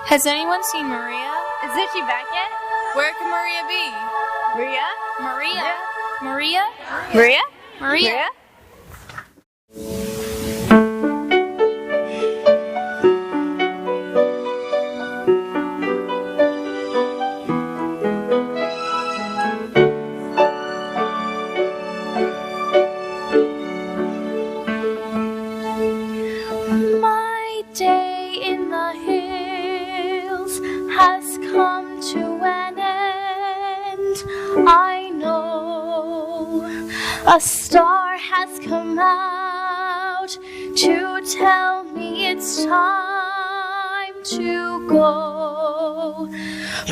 Has anyone seen Maria? Isn't she back yet? Where can Maria be? Maria? Maria? Maria? Maria? Maria? My day in the hills has come to an end. I know a star has come out to tell me it's time to go.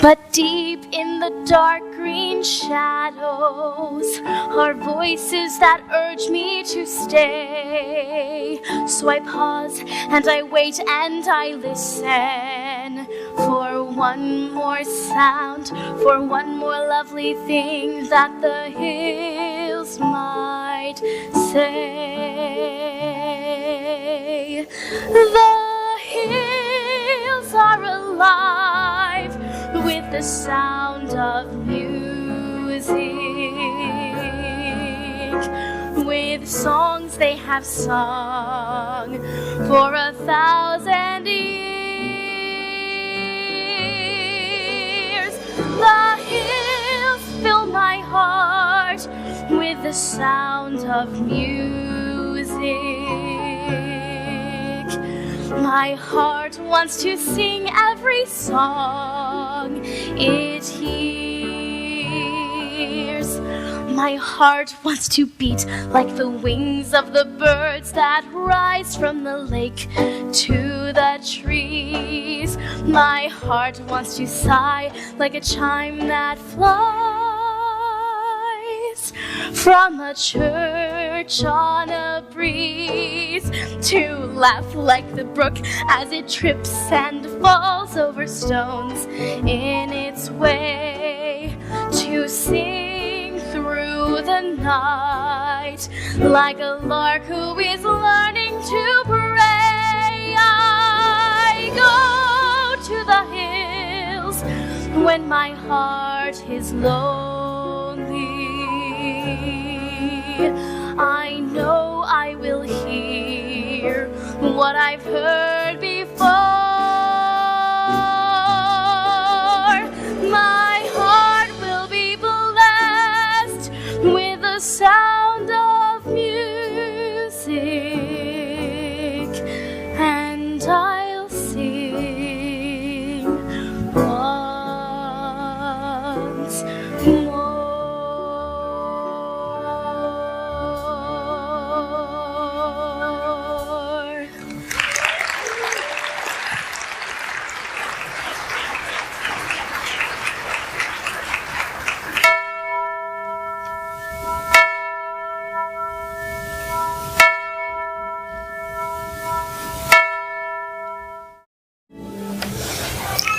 But deep in the dark green shadows are voices that urge me to stay. So I pause and I wait and I listen for one more sound, for one more lovely thing that the hills might say. The hills are alive with the sound of music, with songs they have sung for 1,000 years. The hills fill my heart with the sound of music. My heart wants to sing every song it hears. My heart wants to beat like the wings of the birds that rise from the lake to the trees. My heart wants to sigh like a chime that flies from a church on a breeze, to laugh like the brook as it trips and falls over stones in its way, to sing through the night like a lark who is learning to pray. I go to the hills when my heart is lonely. I know I will hear what I've heard before. My heart will be blessed with the sound of music, and I'll sing once more.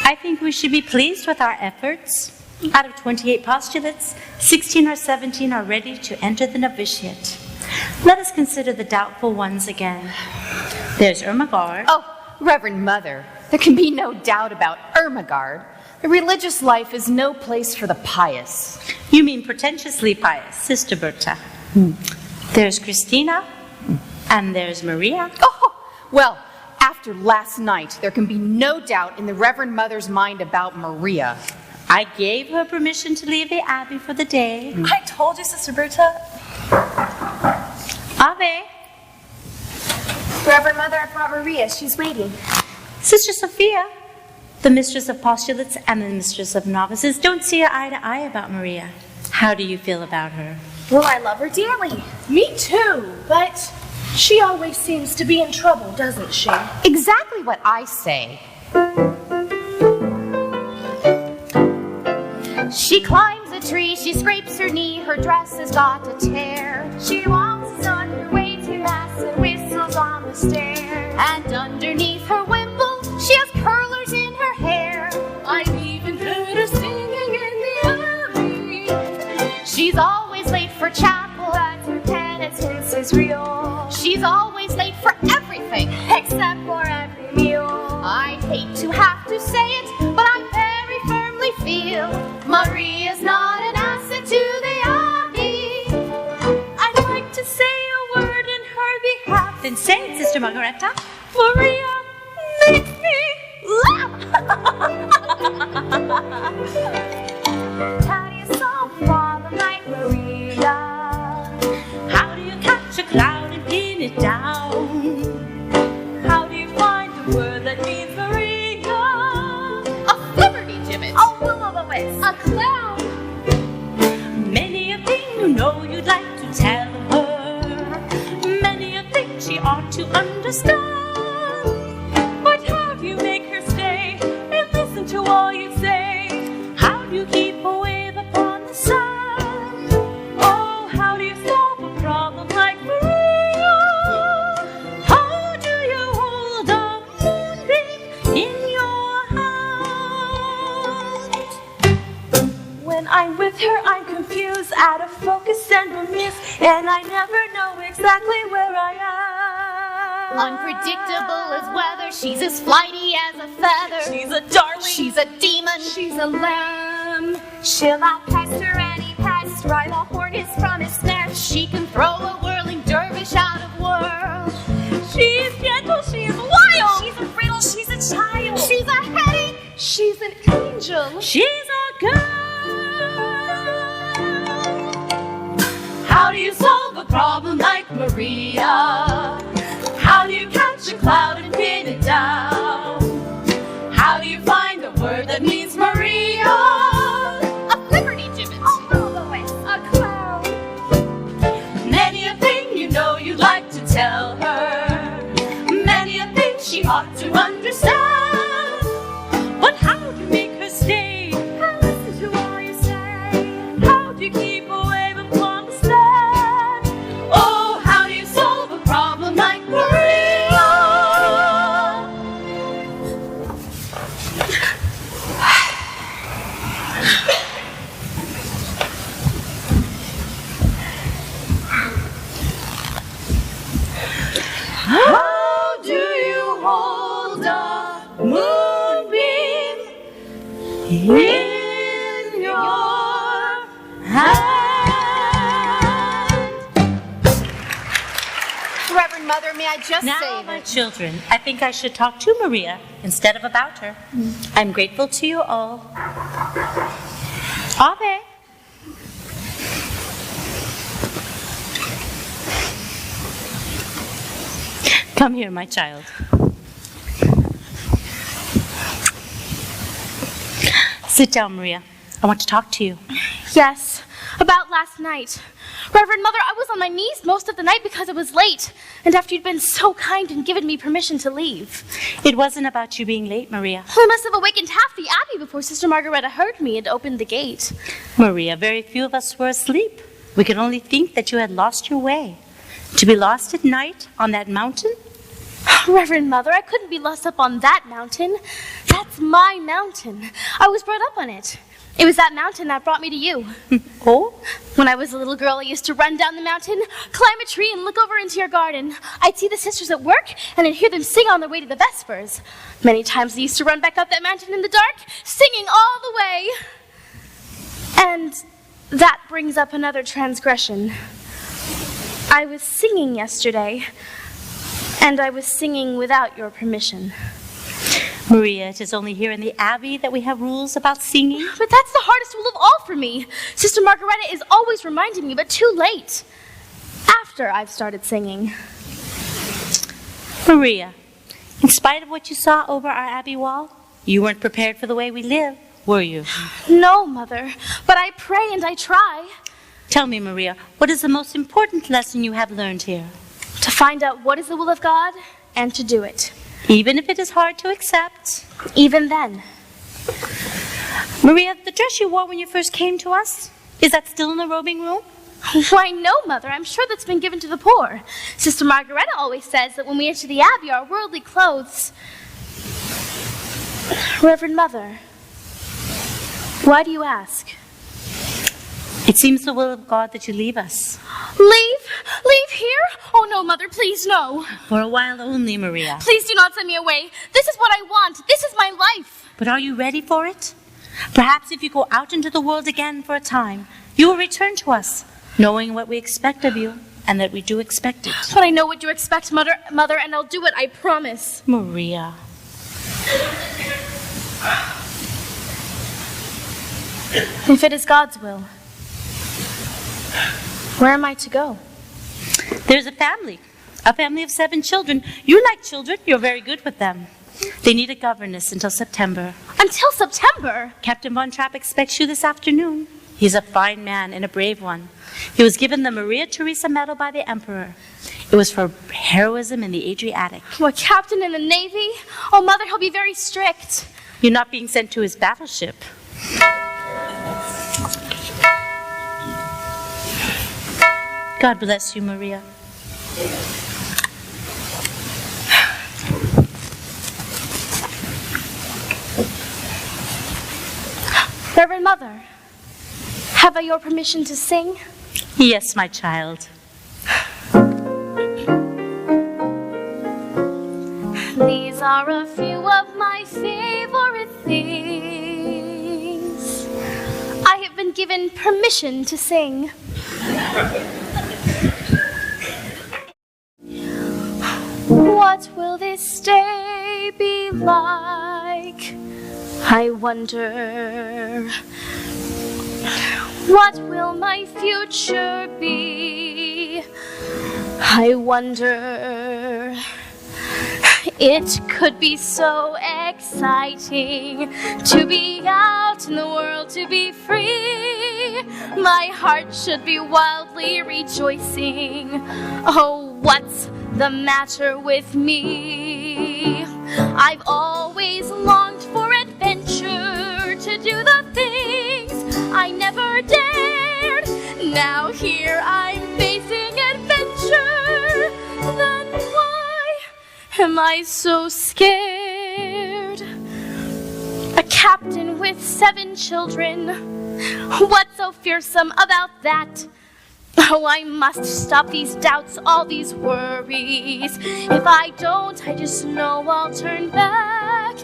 I think we should be pleased with our efforts. Out of 28 postulates, 16 or 17 are ready to enter the novitiate. Let us consider the doubtful ones again. There's Ermengarde. Oh, Reverend Mother, there can be no doubt about Ermengarde. The religious life is no place for the pious. You mean pretentiously pious, Sister Berta. There's Christina, and there's Maria. Oh, well, after last night, there can be no doubt in the Reverend Mother's mind about Maria. I gave her permission to leave the Abbey for the day. I told you, Sister Berta. Ave. Reverend Mother, I brought Maria. She's waiting. Sister Sophia, the mistress of postulates and the mistress of novices, don't see eye to eye about Maria. How do you feel about her? Well, I love her dearly. Me too, but she always seems to be in trouble, doesn't she? Exactly what I say. She climbs a tree, she scrapes her knee, her dress has got a tear. She walks on her way to mass and whistles on the stair. And underneath her wimple, she has curlers in her hair. I've even heard her singing in the abbey. She's always late for chapel, as her penitence is real. She's always late for everything. Except for every meal. I hate to have to say it, but I very firmly feel Maria's not an asset to the Abbey. I'd like to say a word in her behalf. Then say it, Sister Margareta. Maria makes me laugh. How do you solve a problem like Maria? How do you catch a cloud and pin it down? How do you find the word that means Maria? A flibberty gibbet. A will-o'-the-wisp. A clown. Many a thing you know you'd like to tell her. Many a thing she ought to understand. But how do you make her stay and listen to all you say? How do you keep a wave upon the sand? Oh, how do you solve a problem like Maria? How do you hold a moonbeam in your hand? When I'm with her, I'm confused, out of focus and amused, and I never know exactly where I am. Unpredictable as weather, she's as flighty as a feather. She's a darling. She's a demon. She's a lamb. She'll outcast her any pest, drive a hornet from his nest. She can throw a whirling dervish out of world. She's gentle, she's wild. She's a riddle, she's a child. She's a headache. She's an angel. She's a girl. How do you solve a problem like Maria? How do you catch a cloud and pin it down? How do you find a word that means Maria? A flibberty gibbet. A will-o'-the-wisp. A clown. Many a thing you know you'd like to tell her. Many a thing she ought to understand. But how do you make her stay? And listen to all you say. How do you keep a wave upon the sand? Oh, how do you solve a problem like Maria? How do you hold a moonbeam in your hand? Reverend Mother, may I just Now, say my that children, I think I should talk to Maria instead of about her. I'm grateful to you all. Ave. Come here, my child. Sit down, Maria. I want to talk to you. Yes, about last night. Reverend Mother, I was on my knees most of the night because it was late, and after you'd been so kind and given me permission to leave. It wasn't about you being late, Maria. I must have awakened half the Abbey before Sister Margareta heard me and opened the gate. Maria, very few of us were asleep. We could only think that you had lost your way. To be lost at night on that mountain? Reverend Mother, I couldn't be lost up on that mountain. That's my mountain. I was brought up on it. It was that mountain that brought me to you. Oh? When I was a little girl, I used to run down the mountain, climb a tree, and look over into your garden. I'd see the sisters at work, and I'd hear them sing on their way to the Vespers. Many times I used to run back up that mountain in the dark, singing all the way. And that brings up another transgression. I was singing yesterday, and I was singing without your permission. Maria, it is only here in the Abbey that we have rules about singing. But that's the hardest rule of all for me. Sister Margareta is always reminding me, but too late. After I've started singing. Maria, in spite of what you saw over our Abbey wall, you weren't prepared for the way we live, were you? No, Mother, but I pray and I try. Tell me, Maria, what is the most important lesson you have learned here? To find out what is the will of God and to do it. Even if it is hard to accept. Even then. Maria, the dress you wore when you first came to us, is that still in the robing room? Why, no, Mother. I'm sure that's been given to the poor. Sister Margareta always says that when we enter the Abbey, our worldly clothes... Reverend Mother, why do you ask? It seems the will of God that you leave us. Leave? Leave here? Oh, no, Mother, please, no. For a while only, Maria. Please do not send me away. This is what I want. This is my life. But are you ready for it? Perhaps if you go out into the world again for a time, you will return to us, knowing what we expect of you, and that we do expect it. But I know what you expect, Mother, and I'll do it, I promise. Maria. If it is God's will, where am I to go? There's a family of 7 children. You like children. You're very good with them. They need a governess until September. Until September? Captain Von Trapp expects you this afternoon. He's a fine man and a brave one. He was given the Maria Theresa Medal by the Emperor. It was for heroism in the Adriatic. What, captain in the Navy? Oh, Mother, he'll be very strict. You're not being sent to his battleship. God bless you, Maria. Reverend Mother, have I your permission to sing? Yes, my child. These are a few of my favorite things. I have been given permission to sing. What will this day be like? I wonder. What will my future be? I wonder. It could be so exciting to be out in the world, to be free. My heart should be wildly rejoicing. Oh, what's the matter with me? I've always longed for adventure, to do the things I never dared. Now here I'm facing adventure. Then why am I so scared? A captain with 7 children. What's so fearsome about that? Oh, I must stop these doubts, all these worries. If I don't, I just know I'll turn back.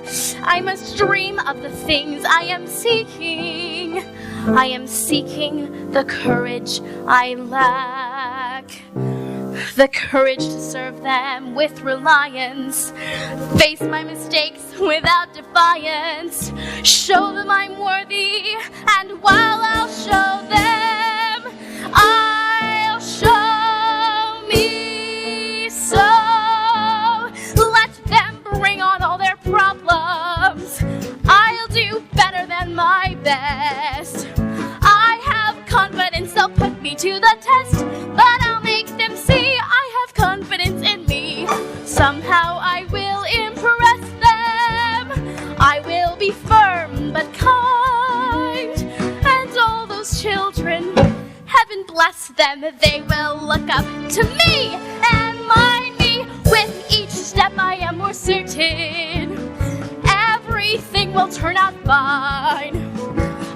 I must dream of the things I am seeking. I am seeking the courage I lack. The courage to serve them with reliance. Face my mistakes without defiance. Show them I'm worthy, and while I'll show them, I'll show me so. Let them bring on all their problems. I'll do better than my best. I have confidence they'll put me to the test, but I'll make them see I have confidence in me. Somehow I will impress them. I will be firm but kind, and all those children, heaven bless them, they will look up to me and mind me. With each step I am more certain everything will turn out fine.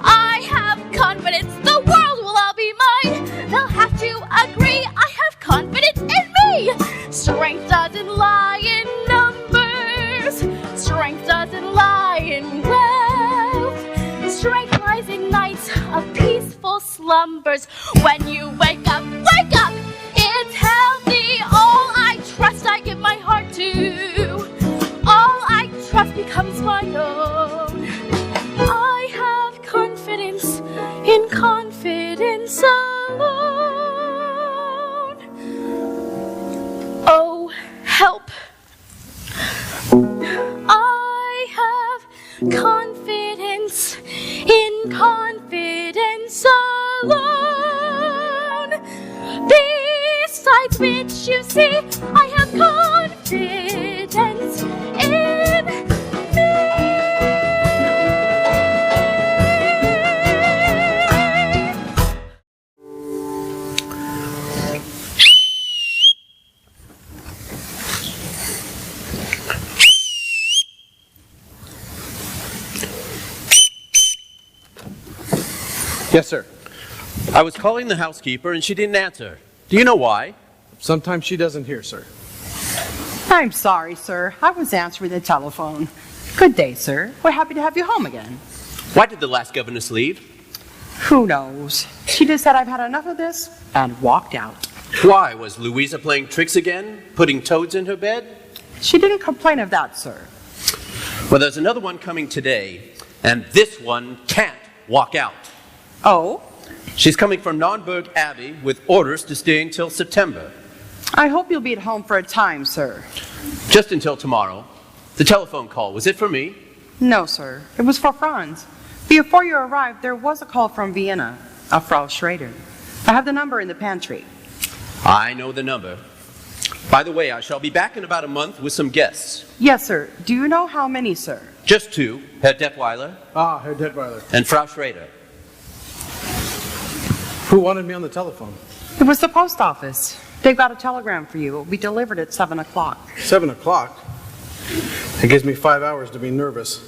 I have confidence the world will all be mine. They'll have to agree I have confidence in me. Strength doesn't lie in numbers. Strength doesn't lie in wealth. Strength lies in nights of peaceful slumbers. When you wake up, it's healthy. All I trust I give my heart to. All I trust becomes my own. I have confidence in confidence alone. Oh, help. I have confidence in confidence alone. Besides which, you see, I have confidence in me. Yes, sir. I was calling the housekeeper and she didn't answer. Do you know why? Sometimes she doesn't hear, sir. I'm sorry, sir. I was answering the telephone. Good day, sir. We're happy to have you home again. Why did the last governess leave? Who knows? She just said I've had enough of this and walked out. Why? Was Louisa playing tricks again? Putting toads in her bed? She didn't complain of that, sir. Well, there's another one coming today, and this one can't walk out. Oh? She's coming from Anaheim Abbey with orders to stay until September. I hope you'll be at home for a time, sir. Just until tomorrow. The telephone call, was it for me? No, sir. It was for Franz. Before you arrived, there was a call from Vienna, a Frau Schrader. I have the number in the pantry. I know the number. By the way, I shall be back in about a month with some guests. Yes, sir. Do you know how many, sir? Just two, Herr Detweiler Ah, Herr Detweiler. and Frau Schrader. Who wanted me on the telephone? It was the post office. They've got a telegram for you. It will be delivered at 7 o'clock. 7 o'clock? It gives me 5 hours to be nervous.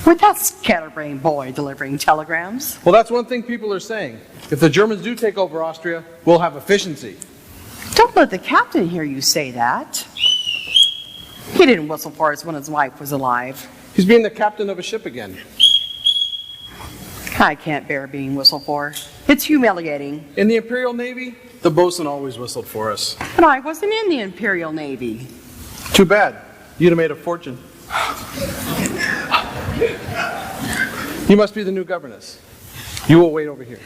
With that scatterbrain boy delivering telegrams. Well, that's one thing people are saying. If the Germans do take over Austria, we'll have efficiency. Don't let the captain hear you say that. He didn't whistle for us when his wife was alive. He's being the captain of a ship again. I can't bear being whistled for. It's humiliating. In the Imperial Navy, the bosun always whistled for us. But I wasn't in the Imperial Navy. Too bad. You'd have made a fortune. You must be the new governess. You will wait over here.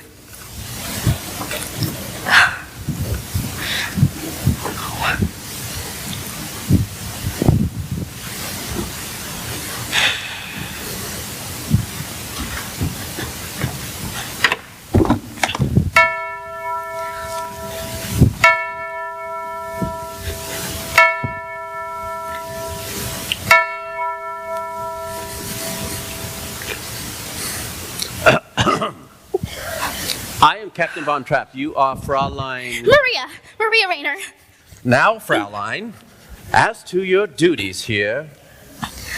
I am Captain Von Trapp. You are Fraulein... Maria Rayner. Now, Fraulein, as to your duties here,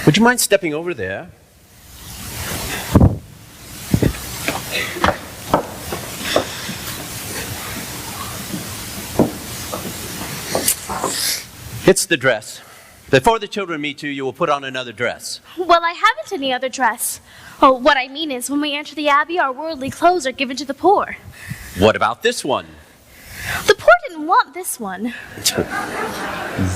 would you mind stepping over there? It's the dress. Before the children meet you, you will put on another dress. Well, I haven't any other dress. Oh, what I mean is, when we enter the Abbey, our worldly clothes are given to the poor. What about this one? The poor didn't want this one.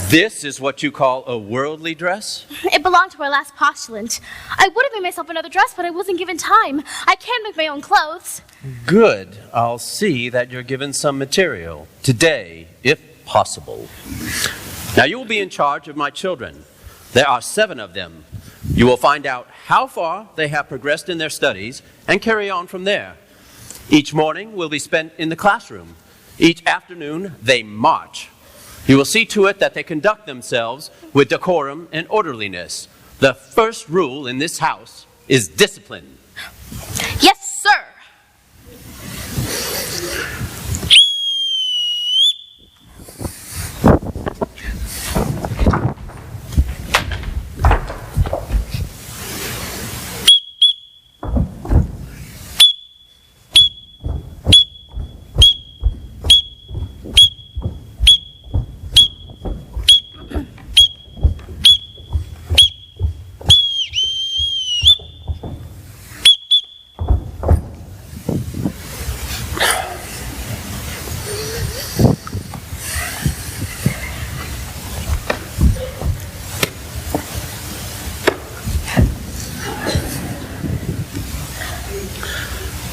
This is what you call a worldly dress? It belonged to our last postulant. I would have made myself another dress, but I wasn't given time. I can't make my own clothes. Good. I'll see that you're given some material. Today, if possible. Now, you will be in charge of my children. There are 7 of them. You will find out how far they have progressed in their studies and carry on from there. Each morning will be spent in the classroom. Each afternoon, they march. You will see to it that they conduct themselves with decorum and orderliness. The first rule in this house is discipline. Yes, sir.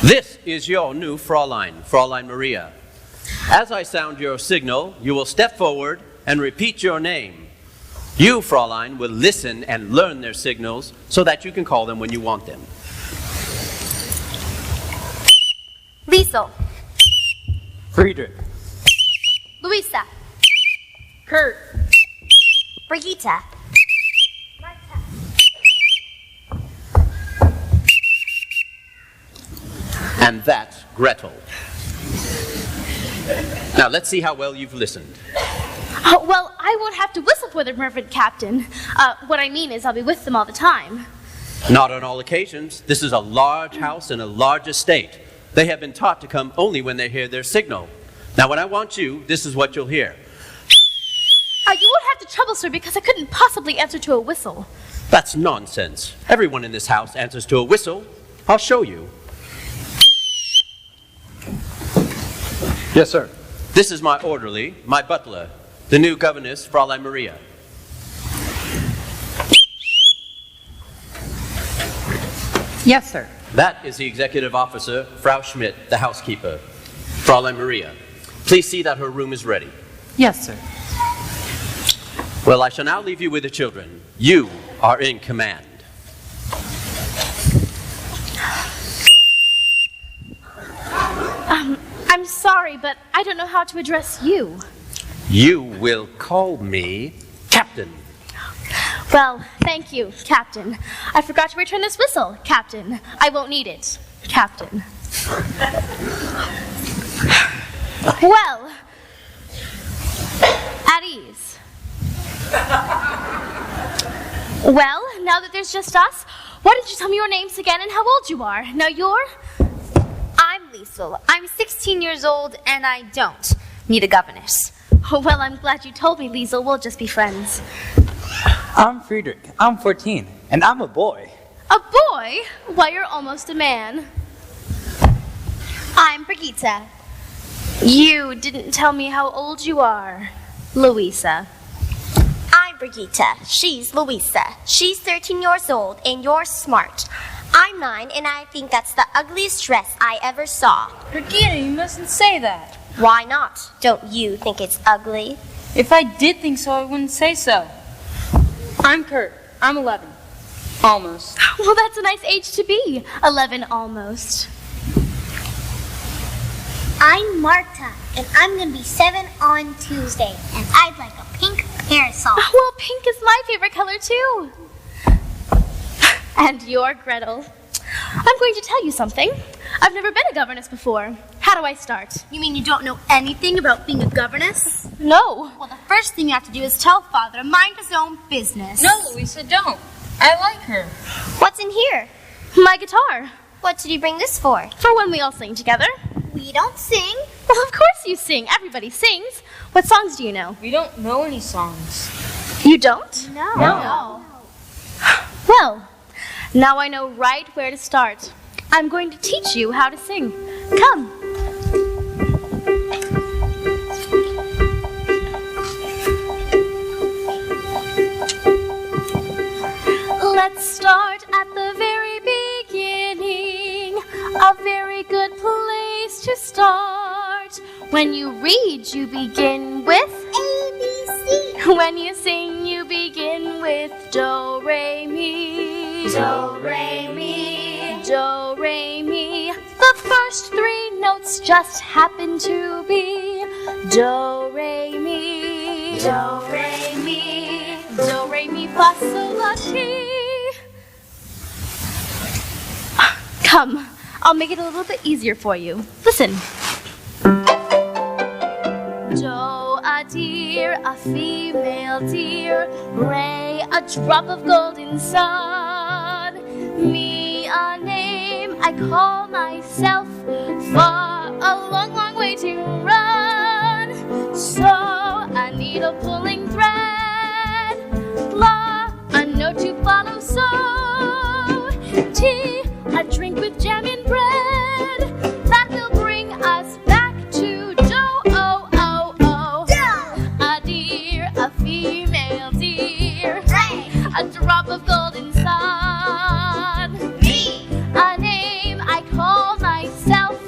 This is your new Fraulein, Fraulein Maria. As I sound your signal, you will step forward and repeat your name. You, Fraulein, will listen and learn their signals so that you can call them when you want them. Liesel. Friedrich. Luisa. Kurt. Brigitte. And that's Gretel. Now, let's see how well you've listened. Oh, well, I won't have to whistle for the Reverend Captain. What I mean is I'll be with them all the time. Not on all occasions. This is a large house and a large estate. They have been taught to come only when they hear their signal. Now, when I want you, this is what you'll hear. You won't have to trouble, sir, because I couldn't possibly answer to a whistle. That's nonsense. Everyone in this house answers to a whistle. I'll show you. Yes, sir. This is my orderly, my butler, the new governess, Fräulein Maria. Yes, sir. That is the executive officer, Frau Schmidt, the housekeeper. Fräulein Maria, please see that her room is ready. Yes, sir. Well, I shall now leave you with the children. You are in command. I'm sorry, but I don't know how to address you. You will call me Captain. Well, thank you, Captain. I forgot to return this whistle, Captain. I won't need it, Captain. Well, at ease. Well, now that there's just us, why don't you tell me your names again and how old you are? Now you're? I'm Liesel. I'm 16 years old, and I don't need a governess. Oh, well, I'm glad you told me, Liesel. We'll just be friends. I'm Friedrich. I'm 14, and I'm a boy. A boy? Why, you're almost a man. I'm Brigitte. You didn't tell me how old you are, Louisa. I'm Brigitte. She's Louisa. She's 13 years old, and you're smart. I'm 9, and I think that's the ugliest dress I ever saw. Brigitte, you mustn't say that. Why not? Don't you think it's ugly? If I did think so, I wouldn't say so. I'm Kurt. I'm 11. Almost. Well, that's a nice age to be. 11 almost. I'm Marta, and I'm going to be 7 on Tuesday, and I'd like a pink parasol. Well, pink is my favorite color, too. And you're Gretel. I'm going to tell you something. I've never been a governess before. How do I start? You mean you don't know anything about being a governess? No. Well, the first thing you have to do is tell Father to mind his own business. No, Louisa, don't. I like her. What's in here? My guitar. What did you bring this for? For when we all sing together. We don't sing. Well, of course you sing. Everybody sings. What songs do you know? We don't know any songs. You don't? No. Well, now I know right where to start. I'm going to teach you how to sing. Come. Let's start at the very beginning. A very good place to start. When you read, you begin with ABC. When you sing, you begin with do, re, mi. Do, re, mi. Do, re, mi. The first 3 notes just happen to be do, re, mi. Do, re, mi. Do, re, mi, fa, sol, la, ti. Come, I'll make it a little bit easier for you. Listen. Do, a deer, a female deer. Re, a drop of golden sun. Mi, a name I call myself. Fa, a long, long way to run. So, a needle pulling thread. La, a note to follow. So, Ti, a drink with jam and bread. That will bring us back to do, oh, oh, oh. Do. A deer, a female deer. Re. A drop of golden sun. Mi. A name I call myself.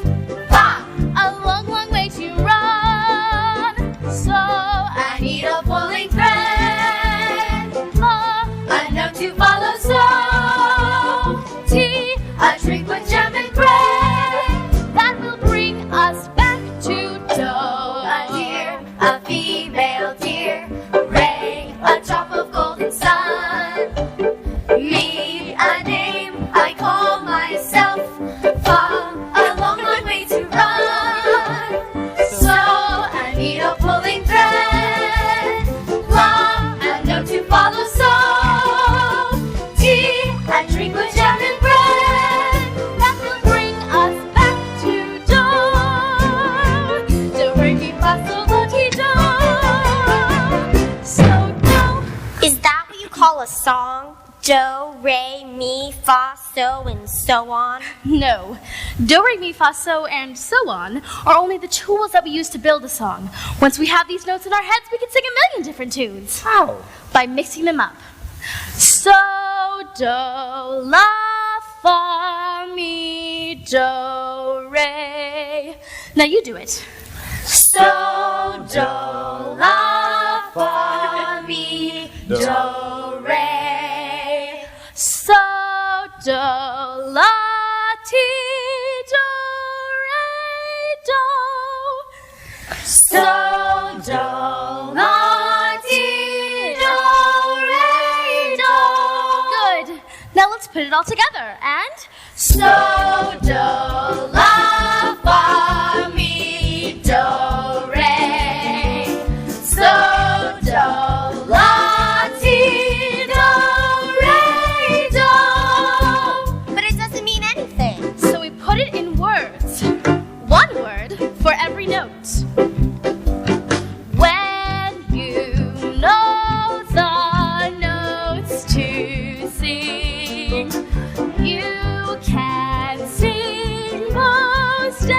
Fa. A long, long way to run. So I need a voice. Is that what you call a song? Do, re, mi, fa, so, and so on? No. Do, re, mi, fa, so, and so on are only the tools that we use to build a song. Once we have these notes in our heads, we can sing a million different tunes. How? By mixing them up. So, do, la, fa, mi, do, re. Now you do it. So, do, la, fa, mi, do, re. So, do, la, ti, do, re, do. So, do, la, ti, do, re, do. Good. Now let's put it all together. And so, do, la, fa, mi, do, re. So, do, la, ti, do, re, do. But it doesn't mean anything. So we put it in words. One word for every note. When you know the notes to sing, you can sing most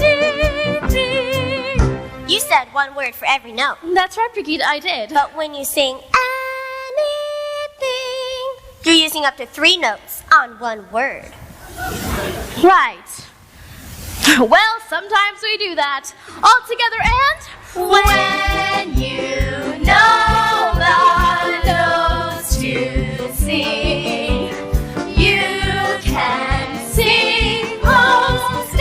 anything. You said one word for every note. That's right, Brigitte, I did. But when you sing anything, you're using up to 3 notes on one word. Right. Well, sometimes we do that. All together and when you know the notes to sing, you can sing most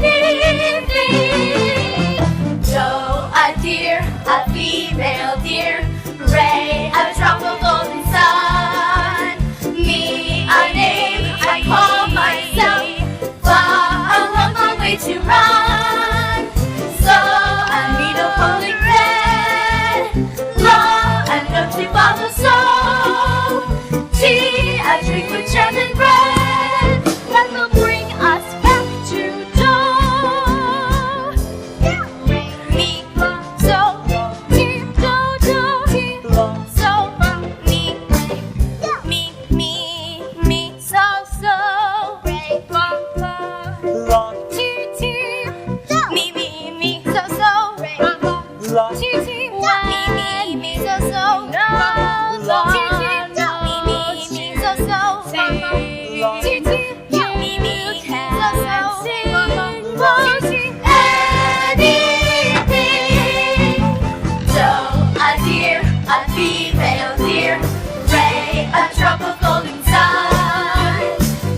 anything. Do, a deer, a female deer, Ray, a drop of golden sun, me, a name I call myself, Fa, a long, long way to run. So, a needle holding red, La, a note to follow. So, tea, a drink with jam and bread, that will bring us back to do. Mi, fa, so, ti, do, do, ti, so, fa, mi, so, so, re, fa, fa, ti, ti, mi, so, so, re, fa, fa, ti, ti, mi, so, so, no, ti, ti, mi, so, so, fa, fa, ti, ti, mi, so, so, sing most anything. Do, a deer, a female deer, Ray, a drop of golden sun,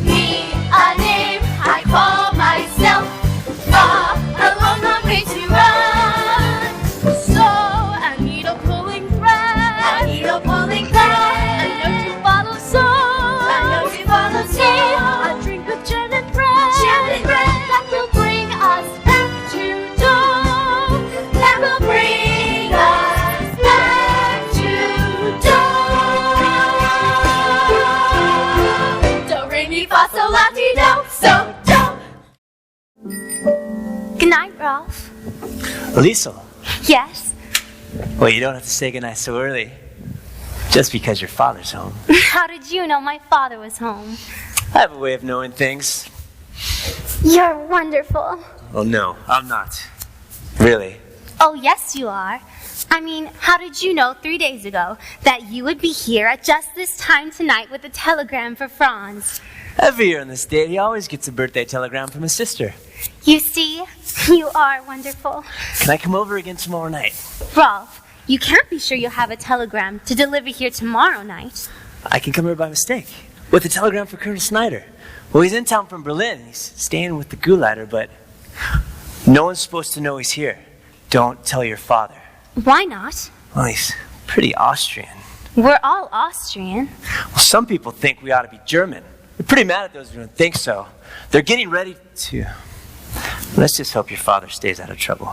me, a name I call myself, Fa, a long, long way to run. So, a needle pulling thread, a note to follow. So, a drink with jam and bread, that will bring us back to do. That will bring us back to do. Do, re, mi, fa, so, la, ti, do, so, do. Good night, Rolf. Liesl. Yes? Well, you don't have to say goodnight so early. Just because your father's home. How did you know my father was home? I have a way of knowing things. You're wonderful. Well, no, I'm not. Really. Oh, yes, you are. I mean, how did you know 3 days ago that you would be here at just this time tonight with a telegram for Franz? Every year on this date, he always gets a birthday telegram from his sister. You see, you are wonderful. Can I come over again tomorrow night? Rolf, you can't be sure you'll have a telegram to deliver here tomorrow night. I can come here by mistake. With a telegram for Colonel Snyder. Well, he's in town from Berlin. He's staying with the Gulaiter, but no one's supposed to know he's here. Don't tell your father. Why not? Well, he's pretty Austrian. We're all Austrian. Well, some people think we ought to be German. They're pretty mad at those who don't think so. They're getting ready to... Let's just hope your father stays out of trouble.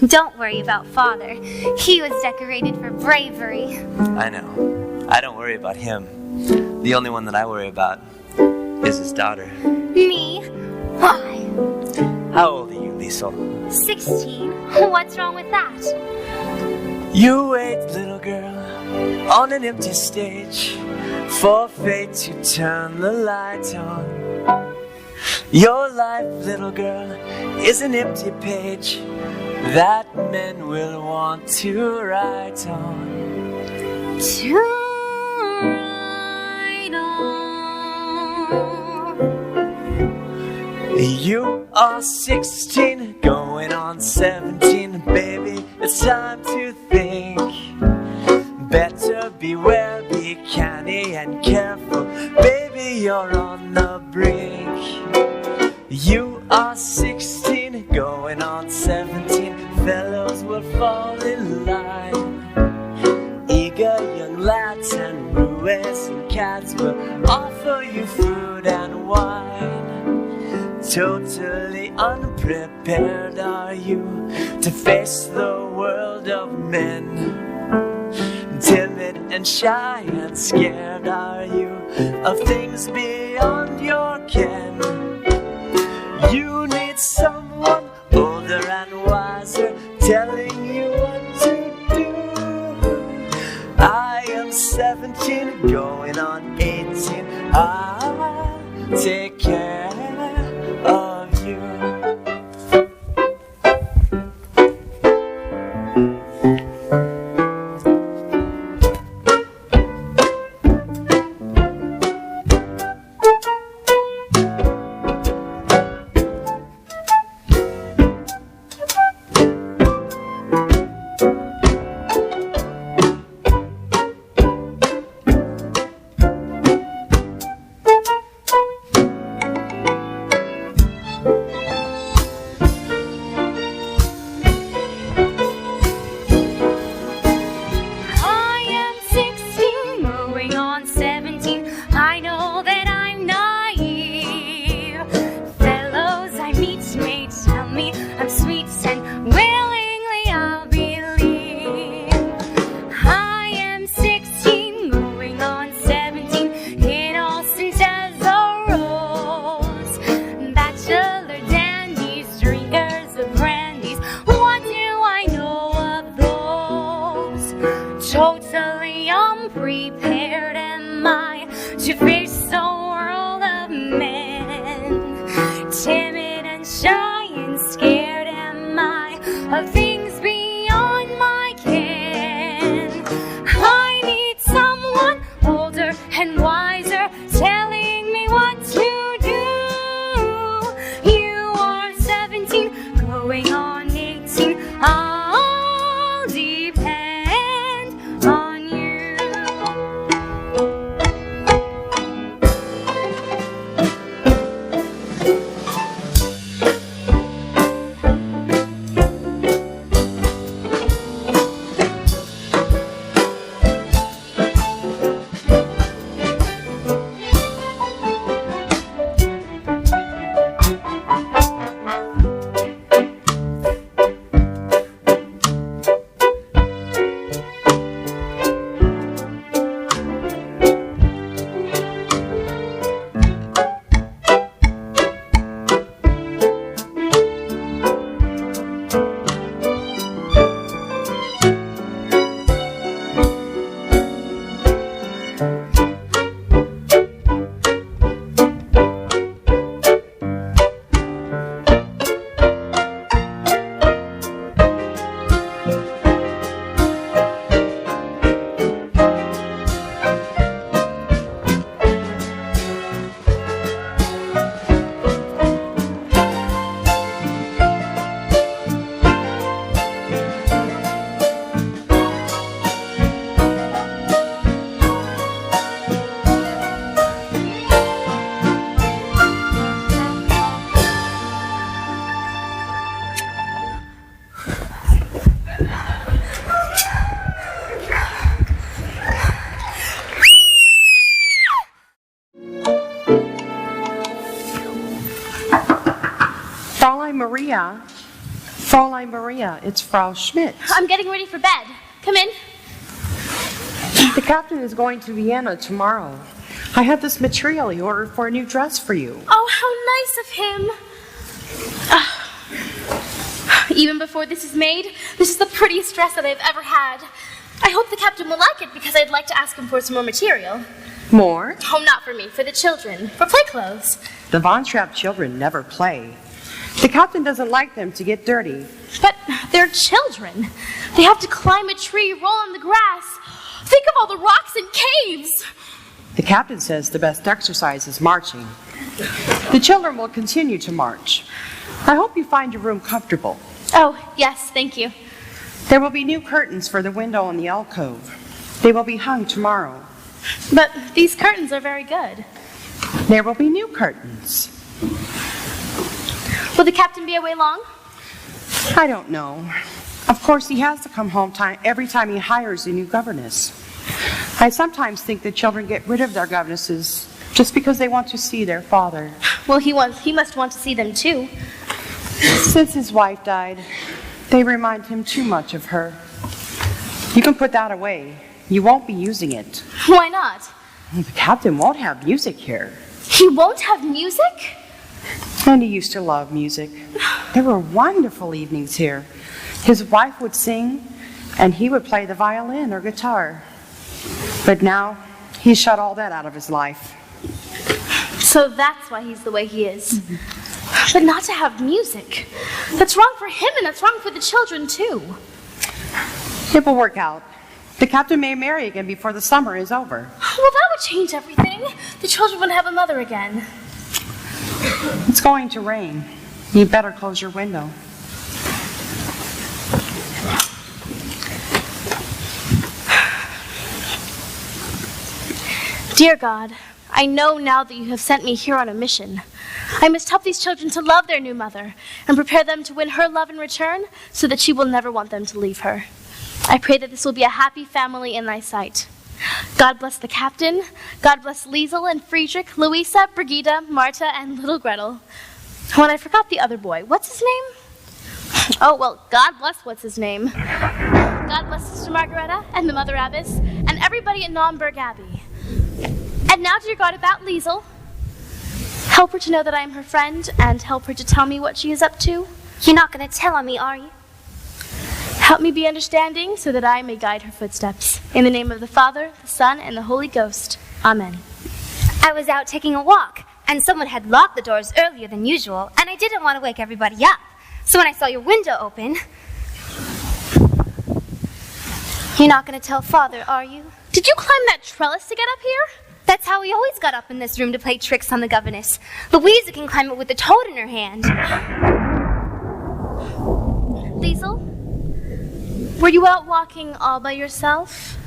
Don't worry about Father. He was decorated for bravery. I know. I don't worry about him. The only one that I worry about is his daughter. Me? Why? How old are you, Liesl? 16. What's wrong with that? You wait, little girl, on an empty stage, for fate to turn the light on. Your life, little girl, is an empty page that men will want to write on. To write on. You are 16, going on 17, baby, it's time to think. Better beware, be canny and careful, baby, you're on the brink. You are 16, going on 17, fellows will fall in line. Eager young lads and roues and cats will offer you food and wine. Totally unprepared are you to face the world of men. Timid and shy and scared are you of things beyond your ken. You need someone older and wiser telling you what to do. I am 17, going on 18, I'll take care of you. Fräulein Maria, it's Frau Schmidt. I'm getting ready for bed. Come in. The captain is going to Vienna tomorrow. I have this material he ordered for a new dress for you. Oh, how nice of him. Even before this is made, this is the prettiest dress that I've ever had. I hope the captain will like it because I'd like to ask him for some more material. More? Oh, not for me, for the children, for play clothes. The Von Trapp children never play. The captain doesn't like them to get dirty. But they're children. They have to climb a tree, roll on the grass. Think of all the rocks and caves. The captain says the best exercise is marching. The children will continue to march. I hope you find your room comfortable. Oh, yes, thank you. There will be new curtains for the window in the alcove. They will be hung tomorrow. But these curtains are very good. There will be new curtains. Will the captain be away long? I don't know. Of course, he has to come home every time he hires a new governess. I sometimes think the children get rid of their governesses just because they want to see their father. Well, he must want to see them too. Since his wife died, they remind him too much of her. You can put that away. You won't be using it. Why not? The captain won't have music here. He won't have music? And he used to love music. There were wonderful evenings here. His wife would sing, and he would play the violin or guitar. But now, he's shut all that out of his life. So that's why he's the way he is. But not to have music. That's wrong for him, and that's wrong for the children, too. It will work out. The captain may marry again before the summer is over. Well, that would change everything. The children would have a mother again. It's going to rain. You better close your window. Dear God, I know now that you have sent me here on a mission. I must help these children to love their new mother and prepare them to win her love in return so that she will never want them to leave her. I pray that this will be a happy family in thy sight. God bless the captain. God bless Liesel and Friedrich, Louisa, Brigida, Marta, and little Gretel. Oh, and I forgot the other boy. What's his name? Oh, well, God bless what's his name. God bless Sister Margareta and the Mother Abbess and everybody at Naumburg Abbey. And now, dear God, about Liesel. Help her to know that I am her friend and help her to tell me what she is up to. You're not going to tell on me, are you? Help me be understanding so that I may guide her footsteps. In the name of the Father, the Son, and the Holy Ghost. Amen. I was out taking a walk, and someone had locked the doors earlier than usual, and I didn't want to wake everybody up. So when I saw your window open... You're not going to tell Father, are you? Did you climb that trellis to get up here? That's how we always got up in this room to play tricks on the governess. Louisa can climb it with the toad in her hand. Liesel, were you out walking all by yourself?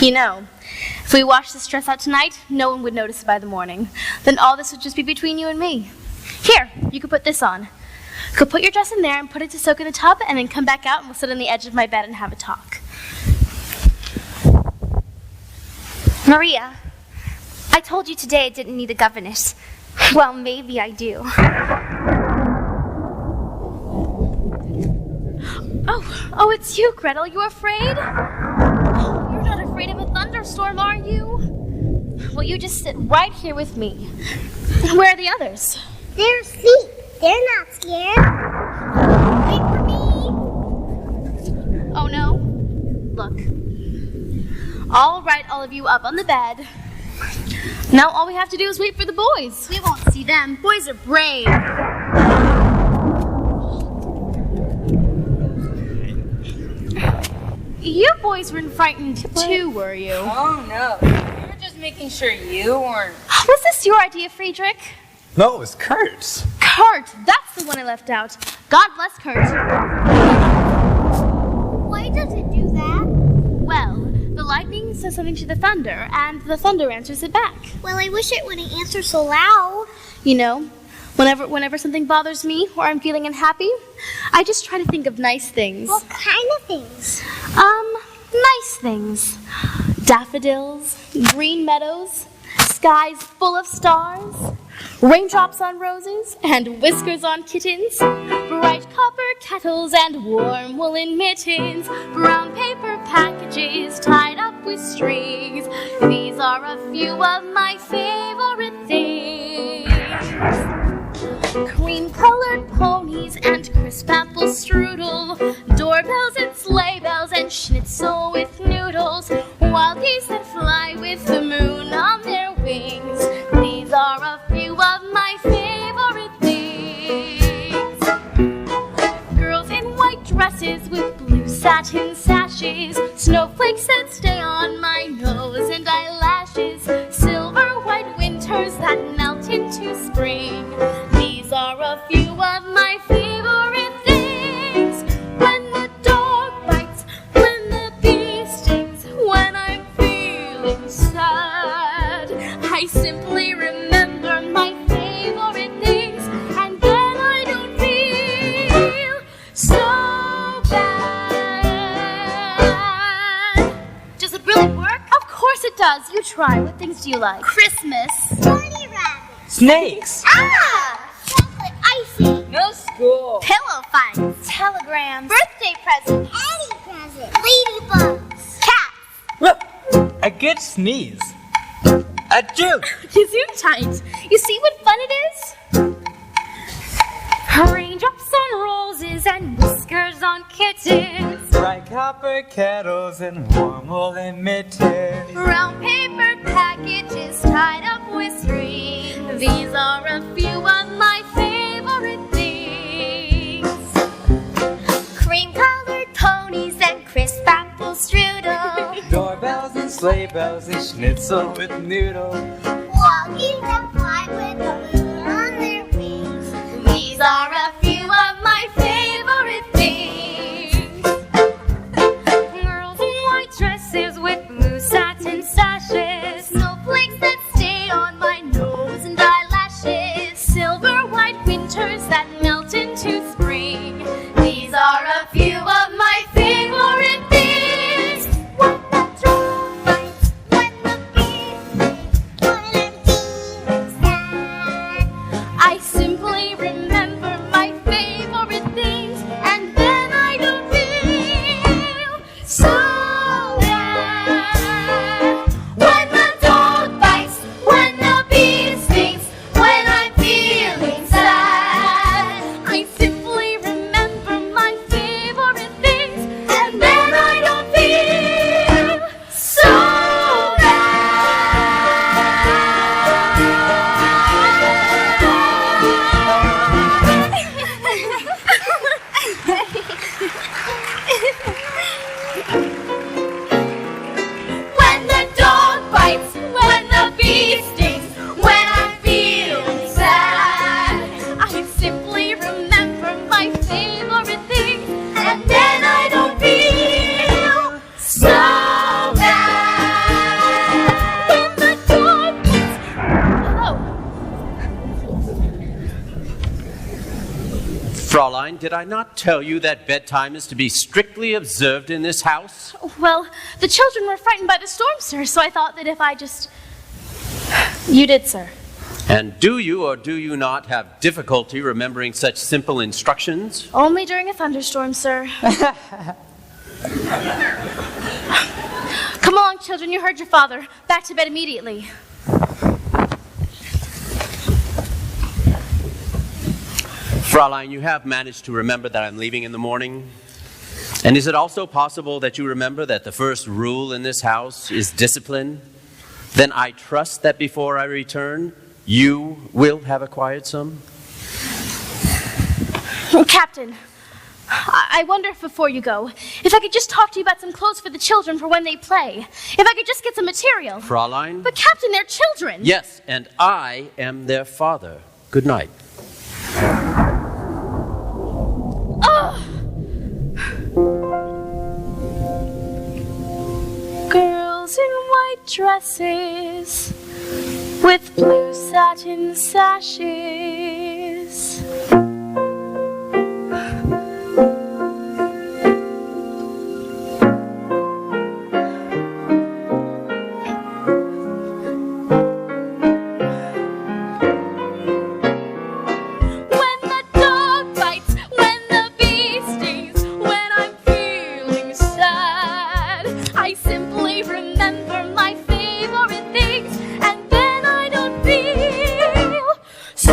You know, if we washed this dress out tonight, no one would notice it by the morning. Then all this would just be between you and me. Here, you could put this on. Go put your dress in there and put it to soak in the tub, and then come back out and we'll sit on the edge of my bed and have a talk. Maria, I told you today I didn't need a governess. Well, maybe I do. Oh, it's you, Gretel. You afraid? Oh, you're not afraid of a thunderstorm, are you? Well, you just sit right here with me. Where are the others? They're asleep. They're not scared. Wait for me. Oh, no? Look. I'll write all of you up on the bed. Now all we have to do is wait for the boys. We won't see them. Boys are brave. You boys weren't frightened too, were you? Oh, no. We were just making sure you weren't. Was this your idea, Friedrich? No, it's Kurt's. Kurt! That's the one I left out. God bless Kurt. Why does it do that? Well, the lightning says something to the thunder, and the thunder answers it back. Well, I wish it wouldn't answer so loud. You know, whenever something bothers me or I'm feeling unhappy, I just try to think of nice things. What kind of things? Nice things. Daffodils, green meadows, skies full of stars, raindrops on roses and whiskers on kittens, bright copper kettles and warm woolen mittens, brown paper packages tied up with strings. These are a few of my favorite things. schnitzel with noodles, wild geese that fly with the moon on their wings. These are a few of my favorite things. Girls in white dresses with blue satin sashes, snowflakes that stay on my nose and eyelashes, silver white winters that melt into spring. These are a few of my favorite things. When the dog bites, when the bee stings, when I'm feeling sad, I simply remember my favorite things, and then I don't feel so bad. Does it really work? Of course it does. You try. What things do you like? Christmas. Bunny rabbits. Snakes. Ah! Chocolate icing. No school. Pillow fights. Telegrams. Birthday presents. Any present. Ladybugs. Cats. A good sneeze. A joke. Gesundheit. You see what fun it is? Raindrops on roses and whiskers on kittens. Bright copper kettles and warm woolen mittens. Brown paper packages tied up with string. These are a few of my favorite things. Cream-colored ponies and crisp apple strudel. Doorbells and sleigh bells and schnitzel with noodle. Walking that fly with the moon on their wings. These are a few of my favorite things. Girls in white dresses with blue satin sashes, Snowflakes that stay on my nose and eyelashes. silver white winters that melt into spring. These are a few of my favorite things. When the dog bites, when the bee stings, when I'm feeling sad, I simply remember my favorite things, and then I don't feel so bad. when the dog bites, when the bee stings, when I'm feeling sad, I simply remember my favorite things, and then I don't feel so When the dog bites, when the bee stings, when I'm feeling sad, I simply remember my favorite things, and then I don't feel so bad. when the dog bites. Oh, Fraulein, did I not tell you that bedtime is to be strictly observed in this house? well, the children were frightened by the storm, sir, so I thought that if I just... You did, sir. And do you or do you not have difficulty remembering such simple instructions? Only during a thunderstorm, sir. Come along, children, you heard your father. Back to bed immediately. Fraulein, you have managed to remember that I'm leaving in the morning? And is it also possible that you remember that the first rule in this house is discipline? Then I trust that before I return, you will have acquired some? Captain, I wonder if before you go, if I could just talk to you about some clothes for the children for when they play. If I could just get some material. Fraulein? But Captain, they're children. Yes, and I am their father. Good night. Girls in white dresses with blue satin sashes. When the dog bites, when the bee stings, when I'm feeling sad, I simply remember my favorite things, and then I don't feel so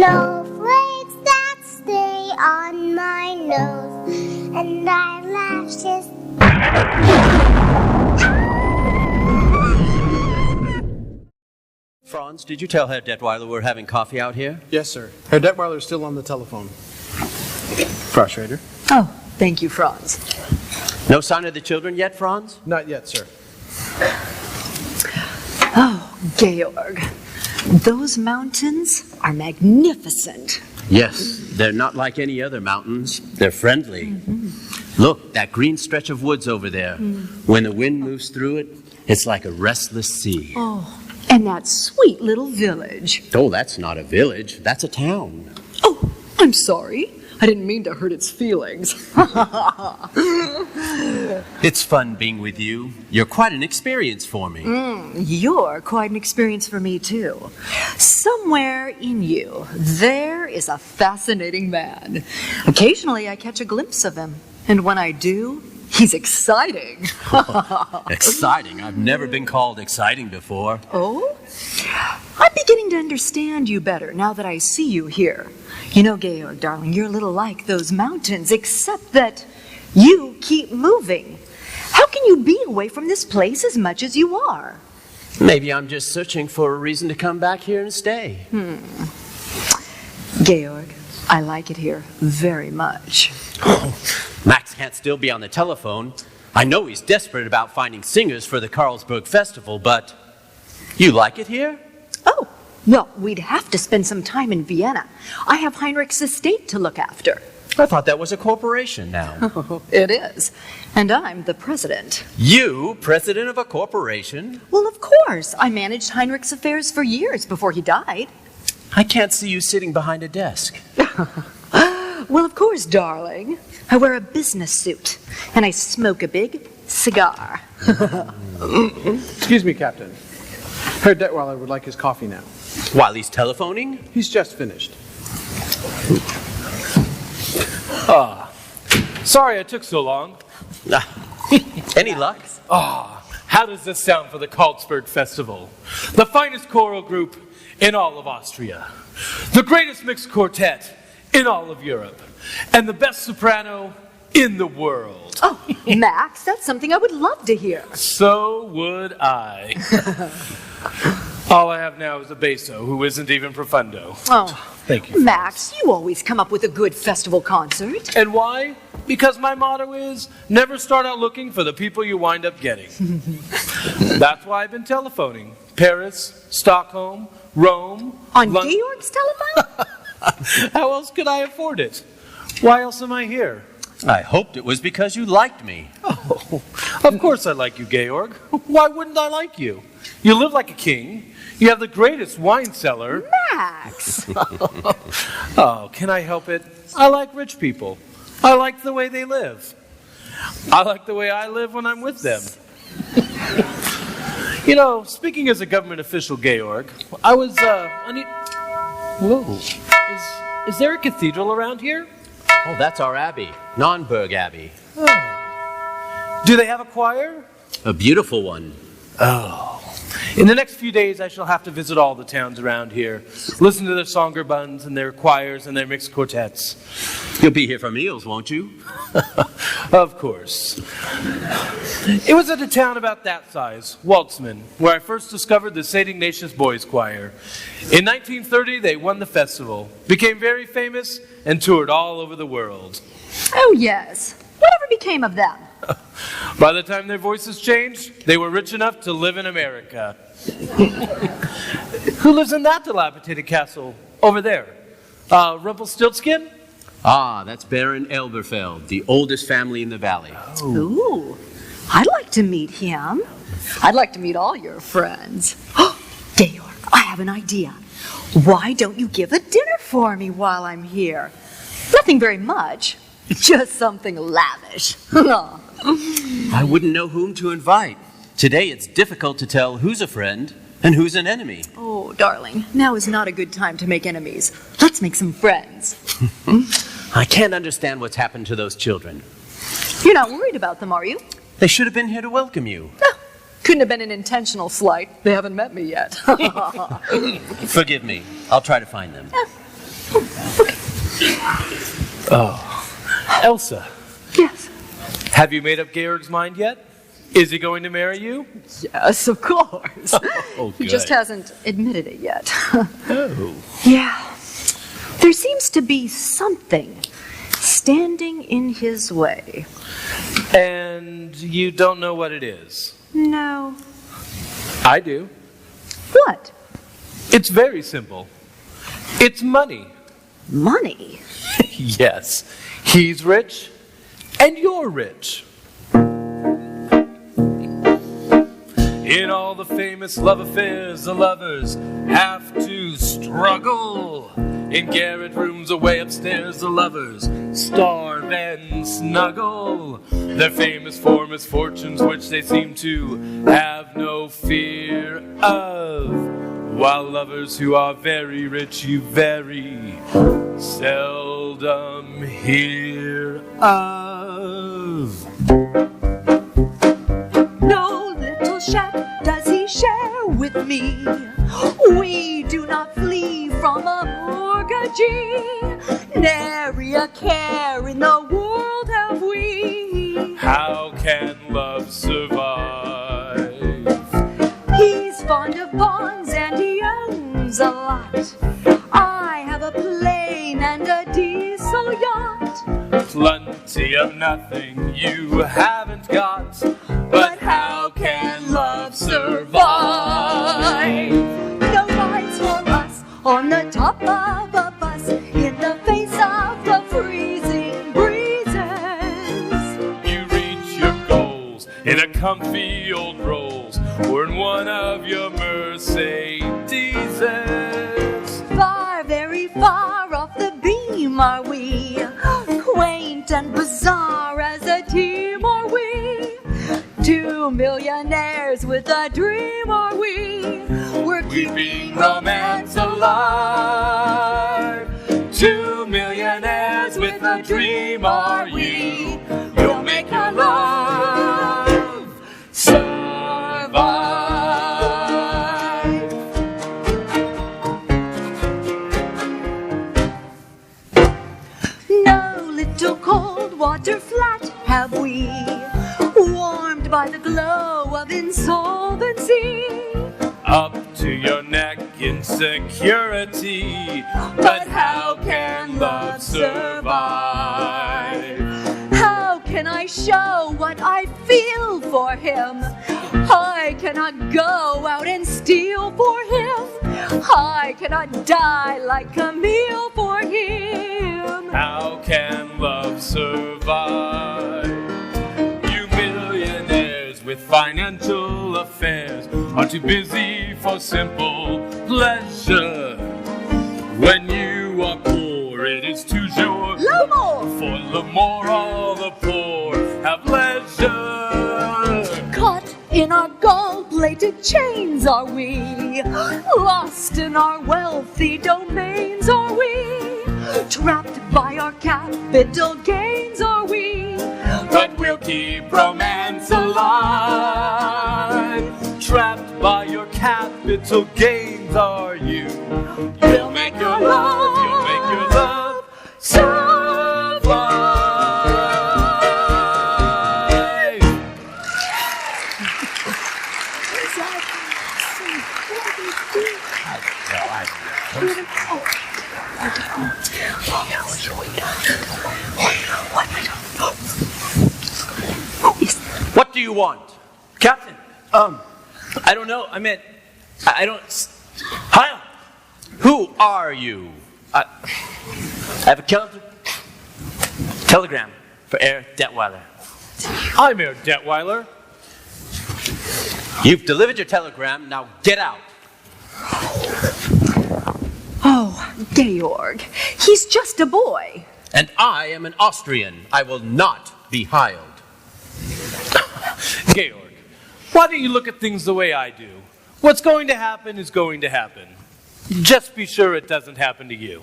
Snowflakes that stay on my nose, and eyelashes. Franz, did you tell Herr Detweiler we're having coffee out here? Yes, sir. Herr Detweiler is still on the telephone. Frau Schrader? Oh, thank you, Franz. No sign of the children yet, Franz? Not yet, sir. Oh, Georg, those mountains are magnificent. Yes, they're not like any other mountains. They're friendly. Look, that green stretch of woods over there. When the wind moves through it, it's like a restless sea. Oh, and that sweet little village. Oh, that's not a village. That's a town. Oh, I'm sorry. I didn't mean to hurt its feelings. It's fun being with you. You're quite an experience for me. You're quite an experience for me, too. Somewhere in you, there is a fascinating man. Occasionally, I catch a glimpse of him. And when I do, he's exciting. Exciting? I've never been called exciting before. Oh? I'm beginning to understand you better now that I see you here. You know, Georg, darling, you're a little like those mountains, except that you keep moving. How can you be away from this place as much as you are? Maybe I'm just searching for a reason to come back here and stay. Georg, I like it here very much. Max can't still be on the telephone. I know he's desperate about finding singers for the Carlsberg Festival, but you like it here? Oh, well, we'd have to spend some time in Vienna. I have Heinrich's estate to look after. I thought that was a corporation now. It is. And I'm the president. You, president of a corporation? Well, of course. I managed Heinrich's affairs for years before he died. I can't see you sitting behind a desk. Well, of course, darling. I wear a business suit, and I smoke a big cigar. Excuse me, Captain. Herr Detweiler would like his coffee now. While he's telephoning? He's just finished. Sorry it took so long. Any luck? How does this sound for the Carlsberg Festival? The finest choral group in all of Austria. The greatest mixed quartet in all of Europe. And the best soprano in the world. Oh, Max, that's something I would love to hear. So would I. All I have now is a basso who isn't even profundo. Oh, thank you. Max, you always come up with a good festival concert. And why? Because my motto is, never start out looking for the people you wind up getting. That's why I've been telephoning. Paris, Stockholm, Rome. On Georg's telephone? How else could I afford it? Why else am I here? I hoped it was because you liked me. Oh, of course I like you, Georg. Why wouldn't I like you? You live like a king. You have the greatest wine cellar. Max! Oh, can I help it? I like rich people. I like the way they live. I like the way I live when I'm with them. You know, speaking as a government official, Georg, I was, Whoa. Is there a cathedral around here? Oh, that's our abbey, Nonnberg Abbey. Oh. Do they have a choir? A beautiful one. Oh. In the next few days, I shall have to visit all the towns around here, listen to their songerbuns and their choirs and their mixed quartets. You'll be here for meals, won't you? Of course. It was at a town about that size, Waltzman, where I first discovered the St. Ignatius Boys Choir. In 1930, they won the festival, became very famous, and toured all over the world. Oh, yes. Whatever became of them? By the time their voices changed, they were rich enough to live in America. Who lives in that dilapidated castle over there? Rumpelstiltskin? Ah, that's Baron Elberfeld, the oldest family in the valley. Oh. Ooh, I'd like to meet him. I'd like to meet all your friends. Georg, I have an idea. Why don't you give a dinner for me while I'm here? Nothing very much, just something lavish. I wouldn't know whom to invite. Today it's difficult to tell who's a friend and who's an enemy. Oh, darling, now is not a good time to make enemies. Let's make some friends. I can't understand what's happened to those children. You're not worried about them, are you? They should have been here to welcome you. Couldn't have been an intentional slight. They haven't met me yet. Forgive me. I'll try to find them. Oh, Elsa. Yes. Have you made up Georg's mind yet? Is he going to marry you? Yes, of course. Oh, He good. just hasn't admitted it yet. Oh. Yeah. There seems to be something standing in his way. And you don't know what it is? No. I do. What? It's very simple. It's money. Money? Yes. He's rich, and you're rich. In all the famous love affairs, the lovers have to struggle. In garret rooms away upstairs, the lovers starve and snuggle. They're famous for misfortunes which they seem to have no fear of. While lovers who are very rich you very seldom hear of. No little shack does he share with me. We do not flee from a mortgagee. Nary a care in the world have we. How can love survive? He's fond of bonds and he owns a lot. I have a plane and a diesel yacht. Plenty of nothing you haven't got. But how can love survive? No rides for us on the top of a bus in the face of the freezing breezes. You reach your goals in a comfy old Rolls or in one of your Mercedeses. Far, very far off the beam are we, quaint and bizarre as a team are we. 2 millionaires with a dream are we. We're keeping romance alive. 2 millionaires with a dream are we. We'll make our love survive. No little cold water flat have we, warmed by the glow of insolvency. Up to your neck in security. But how can love survive? How can I show what I feel for him? I cannot go out and steal for him. I cannot die like a meal for him. How can love survive? You millionaires with financial affairs are too busy for simple pleasure. When you are poor, it is toujours L'amour. For l'amour, all the poor have leisure. Caught in our gold-plated chains are we, lost in our wealthy domains are we, trapped by our capital gains are we. But we'll keep romance alive. Trapped by your capital gains are you. You'll make your love, you'll make your love survive. What do you want? Captain, I don't know. I meant, I don't. Hi. Who are you? I have a telegram for Herr Detweiler. I'm Herr Detweiler. You've delivered your telegram. Now get out. Oh, Georg, he's just a boy. And I am an Austrian. I will not be hiled. Georg, why don't you look at things the way I do? What's going to happen is going to happen. Just be sure it doesn't happen to you.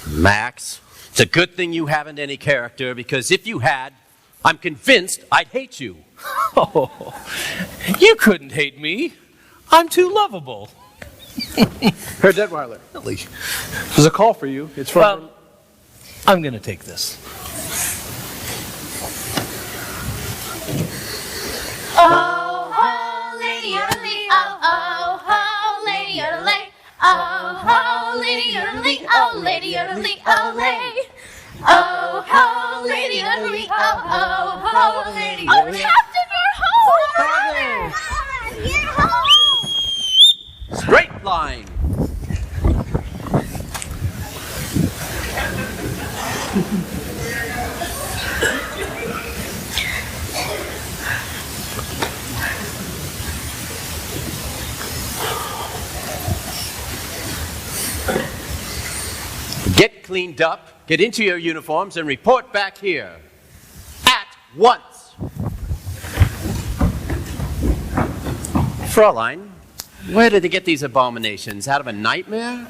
Max, it's a good thing you haven't any character, because if you had, I'm convinced I'd hate you. Oh, you couldn't hate me. I'm too lovable. Herr Detweiler, there's a call for you. It's from... I'm going to take this. oh, lady early, oh, lady early, oh, lay. Oh, ho, lady early, oh, oh, lady early. Oh, Captain, you're home! You're home! Straight line. Get cleaned up, get into your uniforms, and report back here. At once. Fraulein, where did they get these abominations? Out of a nightmare?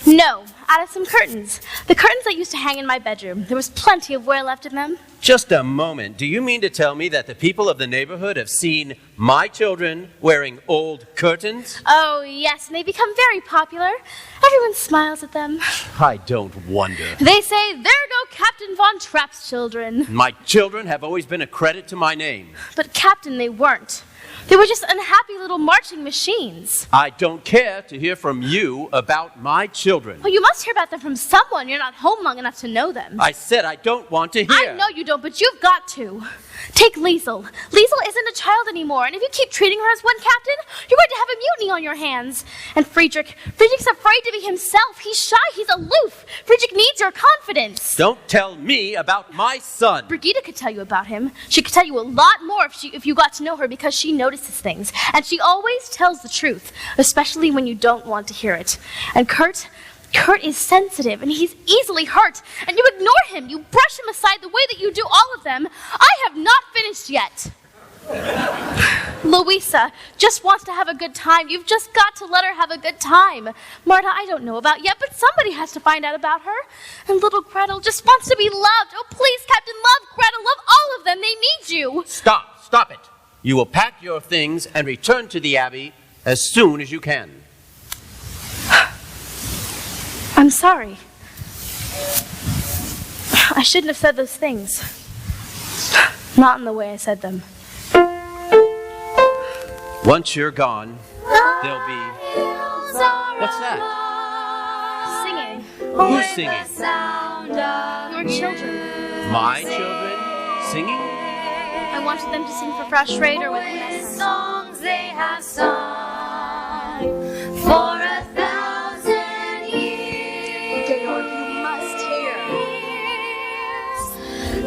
No, out of some curtains. The curtains that used to hang in my bedroom. There was plenty of wear left in them. Just a moment. Do you mean to tell me that the people of the neighborhood have seen my children wearing old curtains? Oh, yes, and they become very popular. Everyone smiles at them. I don't wonder. They say, there go Captain Von Trapp's children. My children have always been a credit to my name. But, Captain, they weren't. They were just unhappy little marching machines. I don't care to hear from you about my children. Well, you must hear about them from someone. You're not home long enough to know them. I said I don't want to hear. I know you don't, but you've got to. Take Liesel. Liesel isn't a child anymore, and if you keep treating her as one, Captain, you're going to have a mutiny on your hands. And Friedrich's afraid to be himself. He's shy. He's aloof. Friedrich needs your confidence. Don't tell me about my son. Brigitte could tell you about him. She could tell you a lot more if you got to know her, because she notices things. And she always tells the truth, especially when you don't want to hear it. And Kurt is sensitive, and he's easily hurt. And you ignore him. You brush him aside the way that you do all of them. I have not finished yet. Louisa just wants to have a good time. You've just got to let her have a good time. Marta, I don't know about yet, but somebody has to find out about her. And little Gretel just wants to be loved. Oh, please, Captain, love Gretel. Love all of them. They need you. Stop it. You will pack your things and return to the Abbey as soon as you can. I'm sorry. I shouldn't have said those things. Not in the way I said them. Once you're gone, there'll be... What's that? Singing. Who's singing? Your children. My children singing? I wanted them to sing for Frau Schrader with me. Songs they have sung for 1,000 years. Georg, you must hear.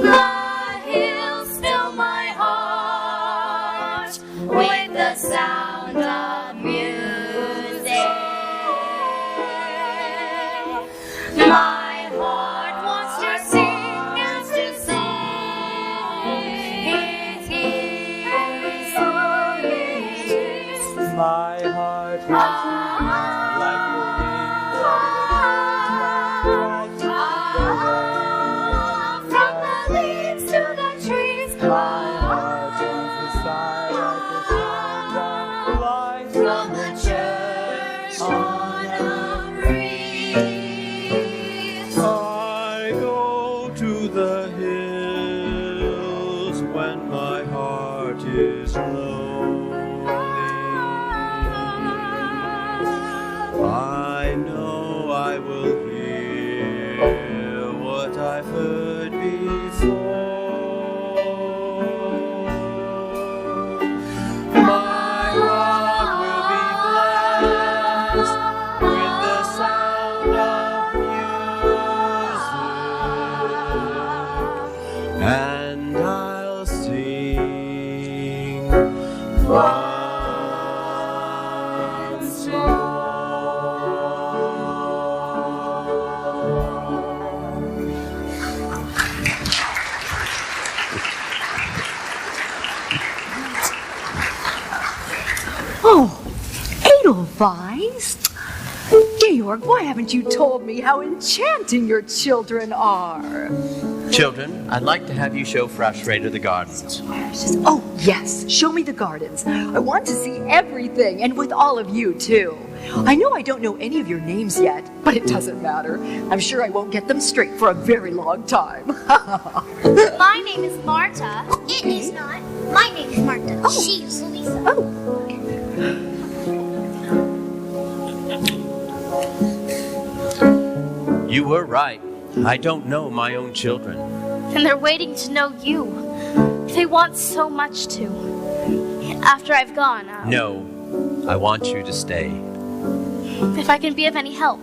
The hills fill my heart with the sound of music. My heart wants to sing and to sing His ears. My heart has like the From the leaves to the trees, my heart is the sigh like the from the church on a breeze. I go to the hills when my heart is lonely. I know I will hear what I've heard before. My heart will be blessed with the sound of music, and I'll sing once more. Oh, Edelweiss? Georg, why haven't you told me how enchanting your children are? Children, I'd like to have you show Frau Schrader the gardens. Oh, yes, show me the gardens. I want to see everything, and with all of you, too. I know I don't know any of your names yet, but it doesn't matter. I'm sure I won't get them straight for a very long time. My name is Marta. It is not. My name is Marta. She's Louisa. you were right. I don't know my own children. And they're waiting to know you. They want so much to. After I've gone, No, I want you to stay. if I can be of any help.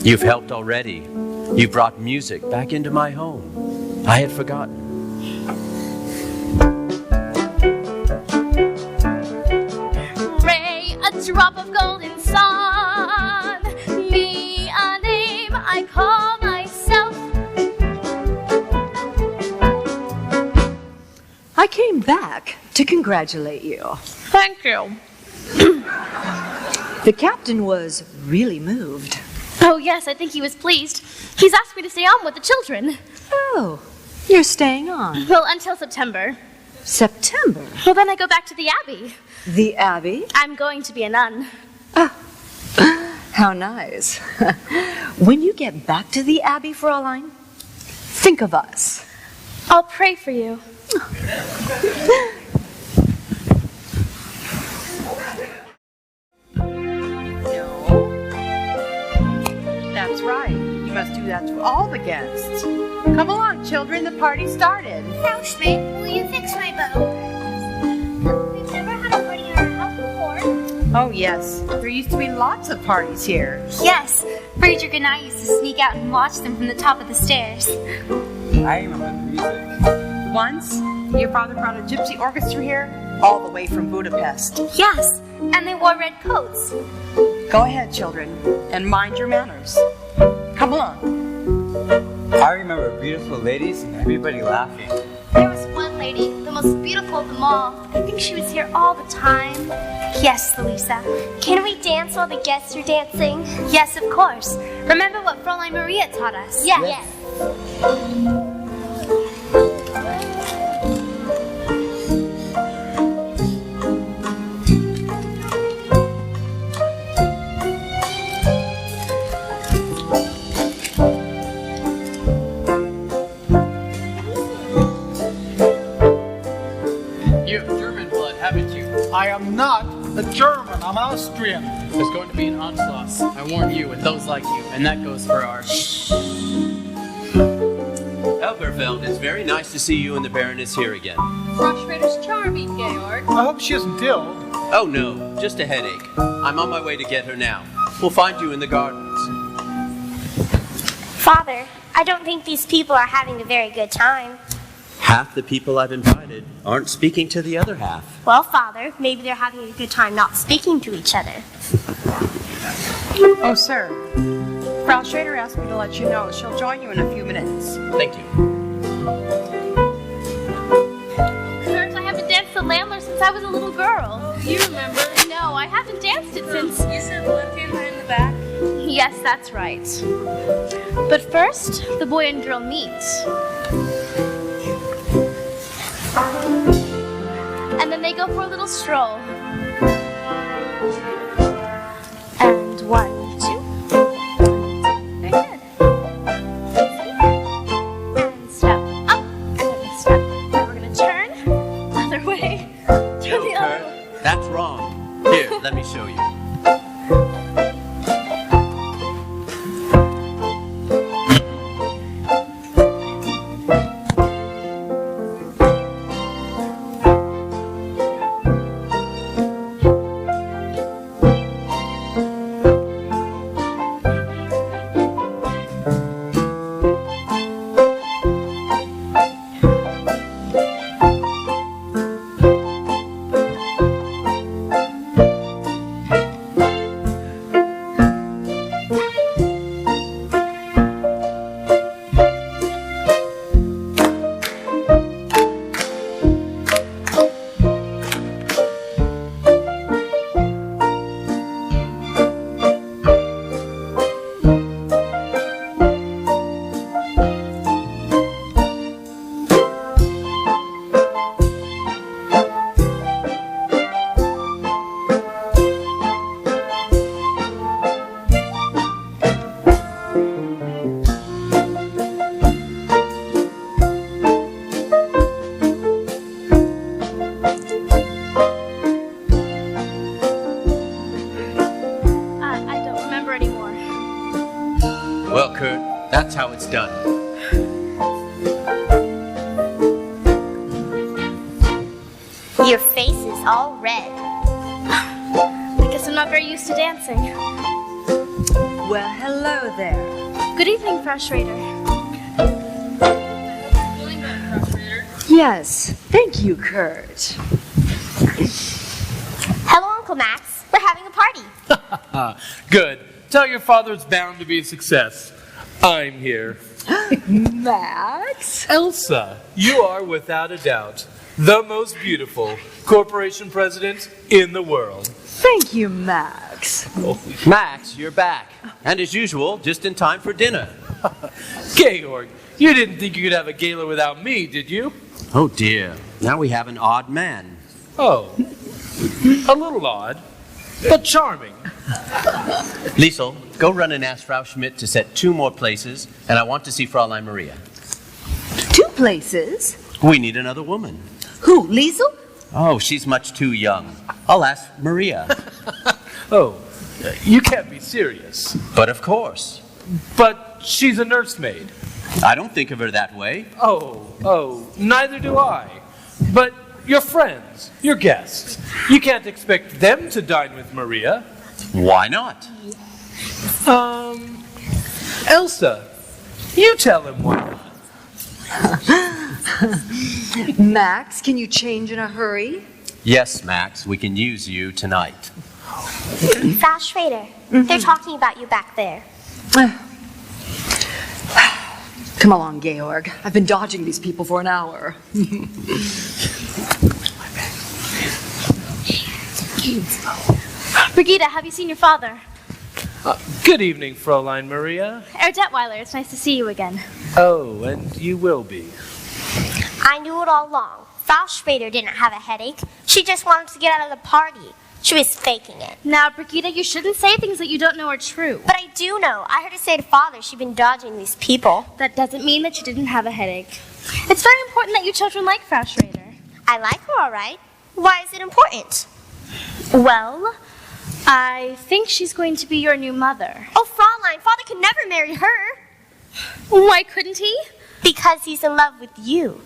You've helped already. You brought music back into my home. I had forgotten. Ray, a drop of golden sun. Me, a name I call myself. I came back to congratulate you. Thank you. The captain was really moved. Oh, yes, I think he was pleased. He's asked me to stay on with the children. Oh, you're staying on? Well, until September. September? Well, then I go back to the Abbey. The Abbey? I'm going to be a nun. How nice. When you get back to the Abbey, Fraulein, think of us. I'll pray for you. That's right. You must do that to all the guests. Come along, children. The party started. Frau Schmidt, will you fix my bow? We've never had a party in our house before. Oh, yes. There used to be lots of parties here. Yes, Friedrich and I used to sneak out and watch them from the top of the stairs. I remember the music. Once, your father brought a gypsy orchestra here, all the way from Budapest. Yes, and they wore red coats. Go ahead, children, and mind your manners. Come along. I remember beautiful ladies and everybody laughing. There was one lady, the most beautiful of them all. I think she was here all the time. Yes, Louisa. Can we dance while the guests are dancing? Yes, of course. Remember what Fräulein Maria taught us? Yes. You have German blood, haven't you? I am not a German. I'm Austrian. There's going to be an onslaught. I warn you and those like you, and that goes for our... Elberfeld, it's very nice to see you and the Baroness here again. Frau Schrader's charming, Georg. I hope she isn't ill. Oh no, just a headache. I'm on my way to get her now. We'll find you in the gardens. Father, I don't think these people are having a very good time. Half the people I've invited aren't speaking to the other half. Well, Father, maybe they're having a good time not speaking to each other. Oh, sir. Frau Schrader asked me to let you know she'll join you in a few minutes. Thank you. Kurt, I haven't danced the Landler since I was a little girl. You remember? No, I haven't danced it since... You said the left hand behind the back? Yes, that's right. But first, the boy and girl meet. And then they go for a little stroll. And 1, 2. Very good. And step up. And step. Now we're going to turn. Other way. Turn the other way. That's wrong. Here, let me show you. it's done. Your face is all red. I guess I'm not very used to dancing. Well, hello there. Good evening, Fresh Raider. Yes, thank you, Kurt. Hello, Uncle Max. We're having a party. Good. Tell your father it's bound to be a success. I'm here. Max? Elsa, you are without a doubt the most beautiful corporation president in the world. Thank you, Max. Max, you're back. And as usual, just in time for dinner. Georg, you didn't think you could have a gala without me, did you? Oh dear. Now we have an odd man. Oh, a little odd, but charming. Liesel, go run and ask Frau Schmidt to set 2 more places, and I want to see Fräulein Maria. 2 places? We need another woman. Who, Liesel? Oh, she's much too young. I'll ask Maria. Oh, you can't be serious. But of course. But she's a nursemaid. I don't think of her that way. Oh, neither do I. But you're friends, you're guests. You can't expect them to dine with Maria. Why not? Elsa, you tell him why not. Max, can you change in a hurry? Yes, Max, we can use you tonight. Frau Schrader, they're talking about you back there. Come along, Georg. I've been dodging these people for an hour. Brigitte, have you seen your father? Good evening, Fräulein Maria. Herr Detweiler, it's nice to see you again. Oh, and you will be. I knew it all along. Frau Schrader didn't have a headache. She just wanted to get out of the party. She was faking it. Now, Brigitte, you shouldn't say things that you don't know are true. But I do know. I heard her say to Father she'd been dodging these people. That doesn't mean that she didn't have a headache. It's very important that you children like Frau Schrader. I like her all right. Why is it important? Well, I think she's going to be your new mother. Oh, Fräulein, Father could never marry her. Why couldn't he? Because he's in love with you.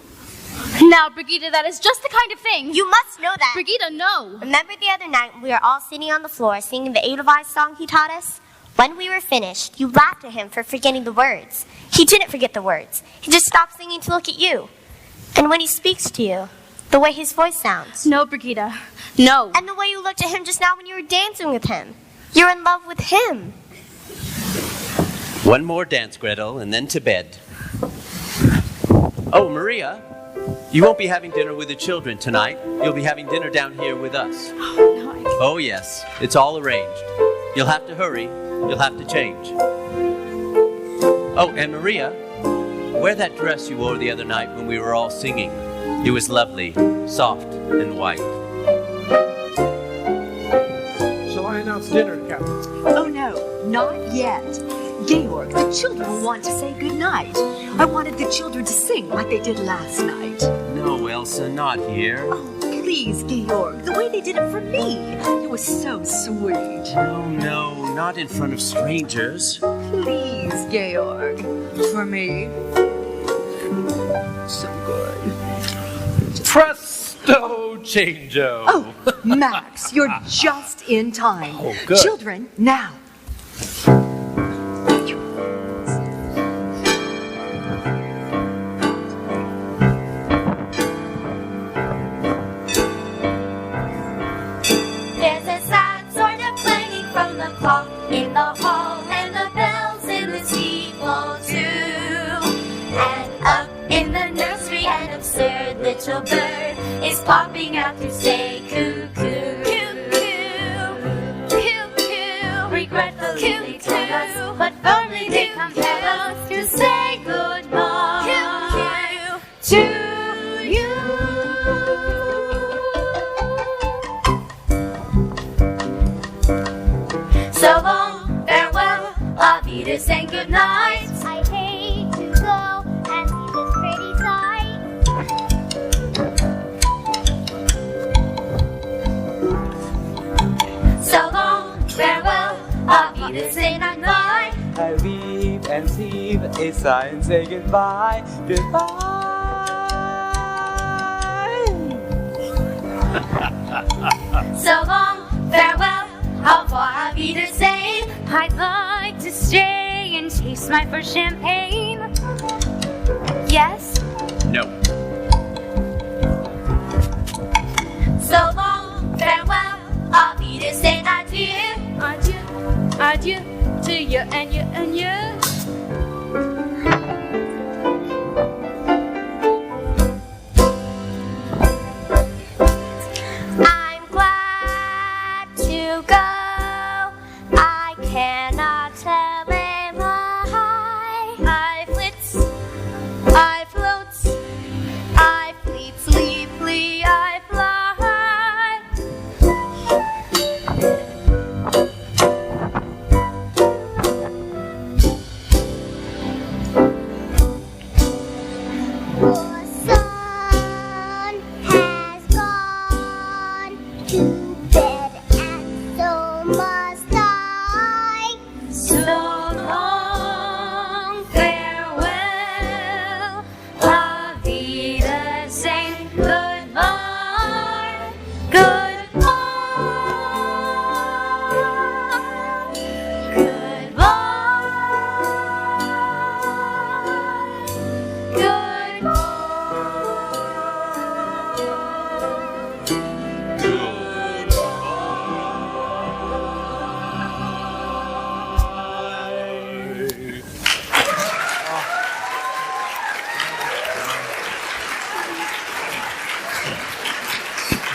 Now, Brigitte, that is just the kind of thing. You must know that. Brigitte, no. Remember the other night when we were all sitting on the floor singing the Edelweiss song he taught us? When we were finished, you laughed at him for forgetting the words. He didn't forget the words. He just stopped singing to look at you. And when he speaks to you, the way his voice sounds. No, Brigitte. No. And the way you looked at him just now when you were dancing with him. You're in love with him. One more dance, Gretel, and then to bed. Oh, Maria, you won't be having dinner with the children tonight. You'll be having dinner down here with us. Oh, yes, it's all arranged. You'll have to hurry. You'll have to change. Oh, and Maria, wear that dress you wore the other night when we were all singing. It was lovely, soft and white. Shall I announce dinner, Captain? Oh, no, not yet. Georg, the children want to say goodnight. I wanted the children to sing like they did last night. No, Elsa, not here. Oh, please, Georg, the way they did it for me. It was so sweet. Oh, no, not in front of strangers. Please, Georg, for me. So good. Presto changeo. Oh, Max, you're just in time. Oh, good. Children, now. There's a sad sort of clanging from the clock in the hall, and the bells in the steeple too. And up in the nursery, an absurd little bird is popping out to say cuckoo, cuckoo, cuckoo. Regretfully they tell us, but firmly they compel us to say goodbye to you. So long, farewell, auf Wiedersehen, good night. I hate to go and leave this pretty sight. we sigh and say goodbye, goodbye. So long, farewell, au revoir, auf Wiedersehen. I'd like to stay and taste my first champagne. Yes? No. So long, farewell, auf Wiedersehen, adieu. Adieu, adieu to you and you and you. I'm glad to go. I cannot tell a lie. I flits, I float, I fleet, sleeply, I fly. The sun has gone to bed, and so must I. So long, farewell, auf Wiedersehen, goodbye,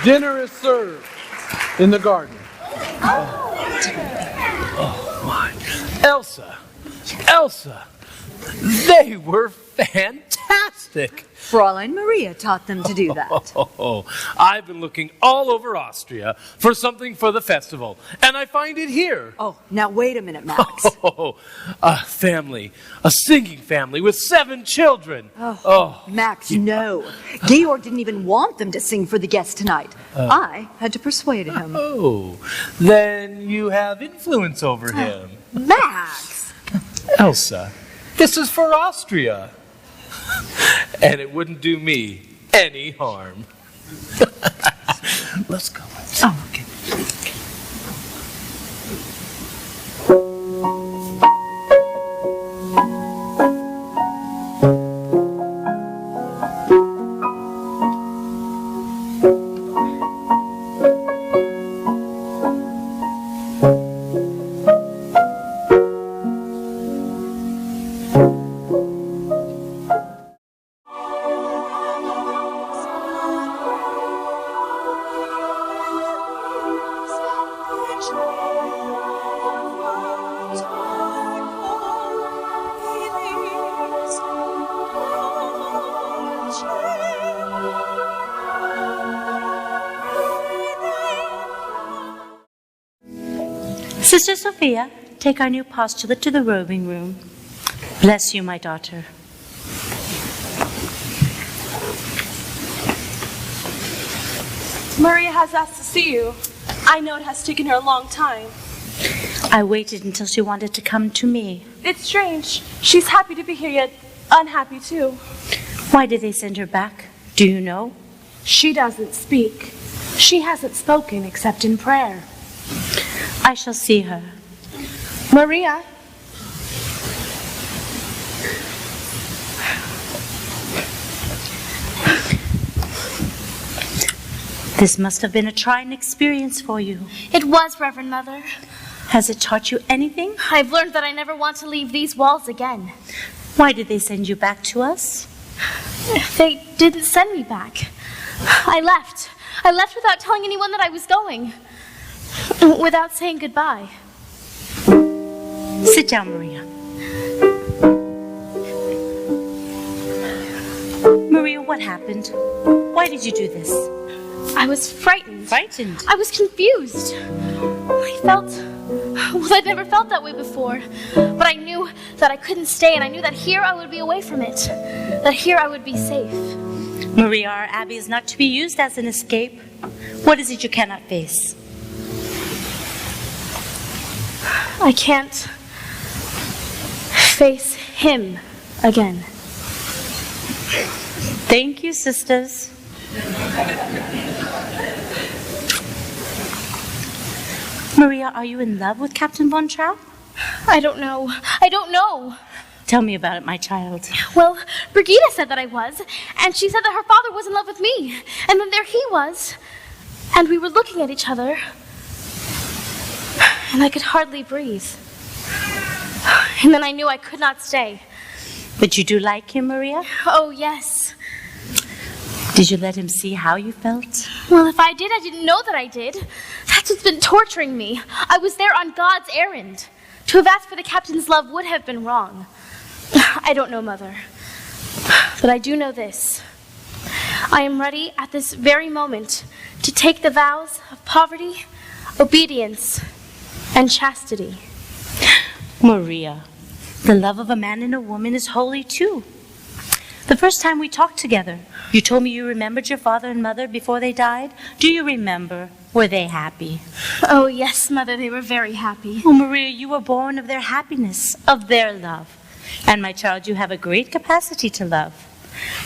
Dinner is served in the garden. Oh my. Elsa, they were fantastic. Fräulein Maria taught them to do that. I've been looking all over Austria for something for the festival, and I find it here. Oh, now wait a minute, Max. A family, a singing family with 7 children. Max, no. Georg didn't even want them to sing for the guests tonight. I had to persuade him. Oh, then you have influence over him. Max! Elsa, this is for Austria. And it wouldn't do me any harm. Let's go. Oh, okay. Sister Sophia, take our new postulate to the robing room. Bless you, my daughter. Maria has asked to see you. I know it has taken her a long time. I waited until she wanted to come to me. It's strange. She's happy to be here, yet unhappy too. Why did they send her back? Do you know? She doesn't speak. She hasn't spoken except in prayer. I shall see her. Maria. This must have been a trying experience for you. It was, Reverend Mother. Has it taught you anything? I've learned that I never want to leave these walls again. Why did they send you back to us? They didn't send me back. I left. I left without telling anyone that I was going. Without saying goodbye. Sit down, Maria. Maria, what happened? Why did you do this? I was frightened. Frightened? I was confused. I felt... Well, I'd never felt that way before. But I knew that I couldn't stay, and I knew that here I would be away from it. That here I would be safe. Maria, our abbey is not to be used as an escape. What is it you cannot face? I can't face him. again. Thank you, sisters. Maria, are you in love with Captain Von Trapp? I don't know. I don't know. Tell me about it, my child. Well, Brigida said that I was, and she said that her father was in love with me. And then there he was, and we were looking at each other, and I could hardly breathe. And then I knew I could not stay. But you do like him, Maria? Oh, yes. Did you let him see how you felt? Well, if I did, I didn't know that I did. That's what's been torturing me. I was there on God's errand. To have asked for the captain's love would have been wrong. I don't know, Mother. But I do know this. I am ready at this very moment to take the vows of poverty, obedience, and chastity. Maria, the love of a man and a woman is holy too. The first time we talked together, you told me you remembered your father and mother before they died. Do you remember? Were they happy? Oh, yes, Mother, they were very happy. Oh, Maria, you were born of their happiness, of their love. And my child, you have a great capacity to love.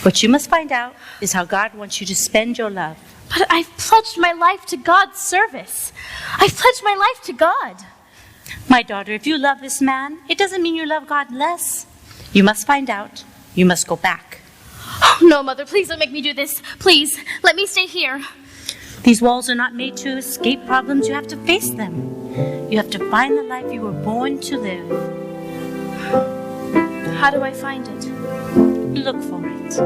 What you must find out is how God wants you to spend your love. But I've pledged my life to God's service. I've pledged my life to God. My daughter, if you love this man, it doesn't mean you love God less. You must find out. You must go back. Oh, no, Mother, please don't make me do this. Please, let me stay here. These walls are not made to escape problems. You have to face them. You have to find the life you were born to live. How do I find it? Look for it.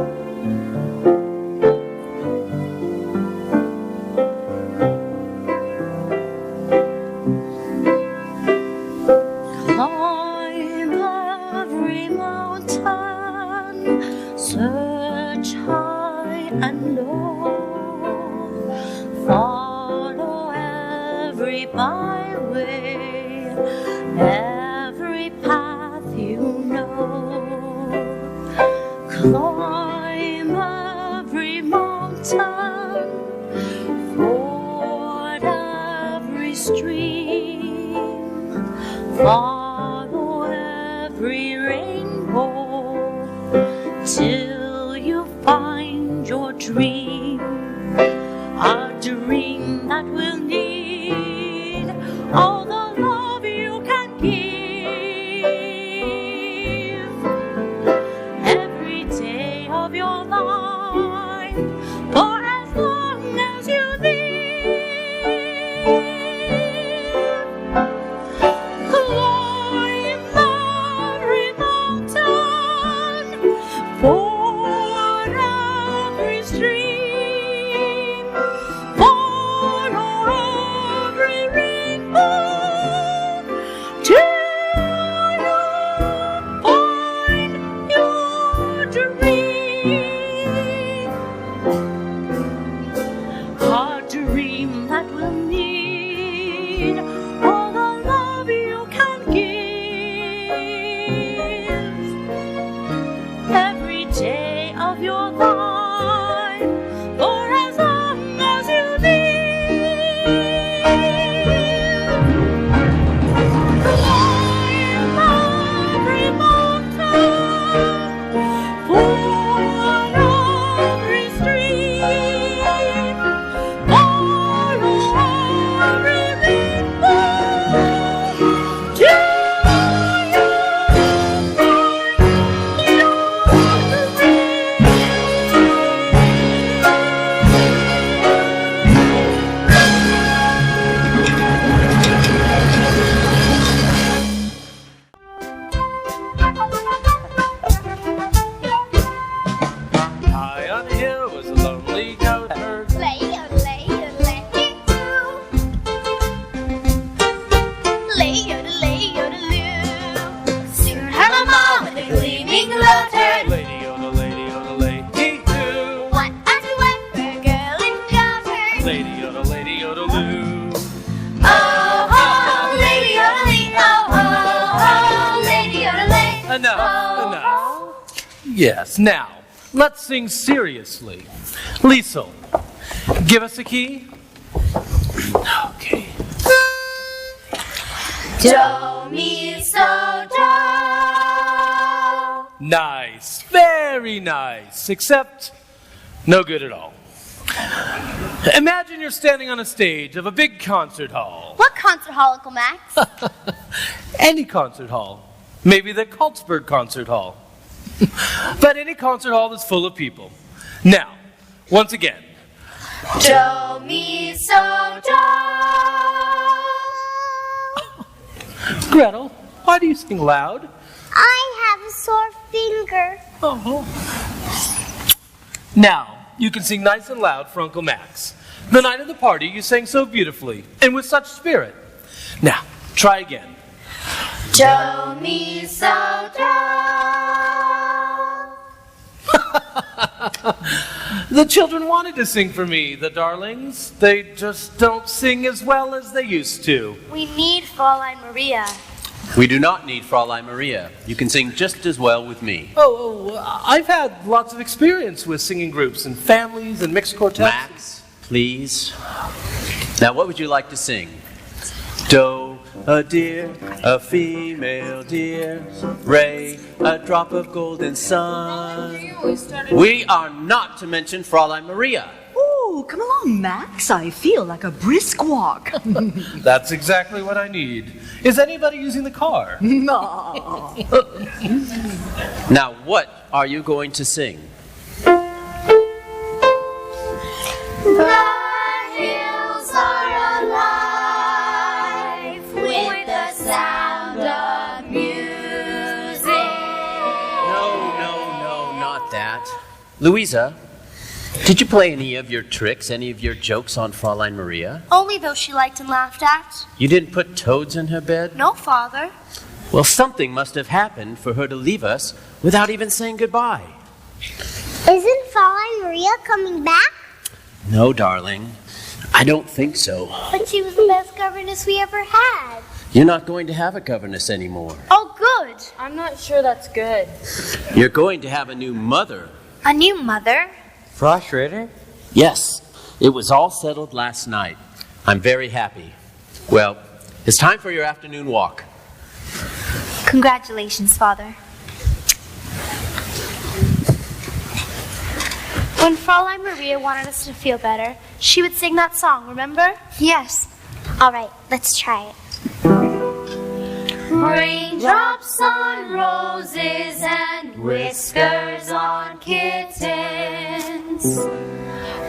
Search high and low, follow every byway, every path you know, climb every mountain, ford every stream, follow every rainbow, till you find your dream, a dream that will need all the love you can give. Every day of your life, for as long as you live, climb every mountain, ford every stream, follow every rainbow, till you find your dream. A dream that will need all the love you can give. Every day of your life, for as long as you live, climb every mountain, ford every stream, follow every rainbow, till you find your High on the hill was a lonely goat herd. Soon had a mom with a gleaming lantern. Lady yodel, lady too. What a duet for a girl in garters. Lady yodel, loo. Oh, oh, lady yodeling, oh, oh, oh, lady yodeling. Enough. Yes, now, let's sing seriously. Liesel, give us a key. Okay. Do, mi, so, do. Nice. Very nice. Except no good at all. Imagine you're standing on a stage of a big concert hall. What concert hall, Uncle Max? Any concert hall. Maybe the Cultsburg Concert Hall. But any concert hall that's full of people. Now, once again. Do, mi, so, do. Gretel, why do you sing loud? I have a sore finger. Now, you can sing nice and loud for Uncle Max. The night of the party, you sang so beautifully and with such spirit. Now, try again. Do, mi, so, do. The children wanted to sing for me, the darlings. They just don't sing as well as they used to. We need Fräulein Maria. We do not need Fräulein Maria. You can sing just as well with me. I've had lots of experience with singing groups and families and mixed quartets. Max, please. Now, what would you like to sing? Do, a deer, a female deer, Ray, a drop of golden sun. We are not to mention Fräulein Maria. Oh, come along, Max. I feel like a brisk walk. That's exactly what I need. Is anybody using the car? No. Now, what are you going to sing? The hills are alive with the sound of music. No, not that. Louisa, did you play any of your tricks, any of your jokes on Fräulein Maria? Only those she liked and laughed at. You didn't put toads in her bed? No, Father. Well, something must have happened for her to leave us without even saying goodbye. Isn't Fräulein Maria coming back? No, darling. I don't think so. But she was the best governess we ever had. You're not going to have a governess anymore. Oh, good. I'm not sure that's good. You're going to have a new mother. A new mother? Frustrating? Yes, it was all settled last night. I'm very happy. Well, it's time for your afternoon walk. Congratulations, Father. When Fräulein Maria wanted us to feel better, she would sing that song, remember? Yes. All right, let's try it. Raindrops on roses and whiskers on kittens.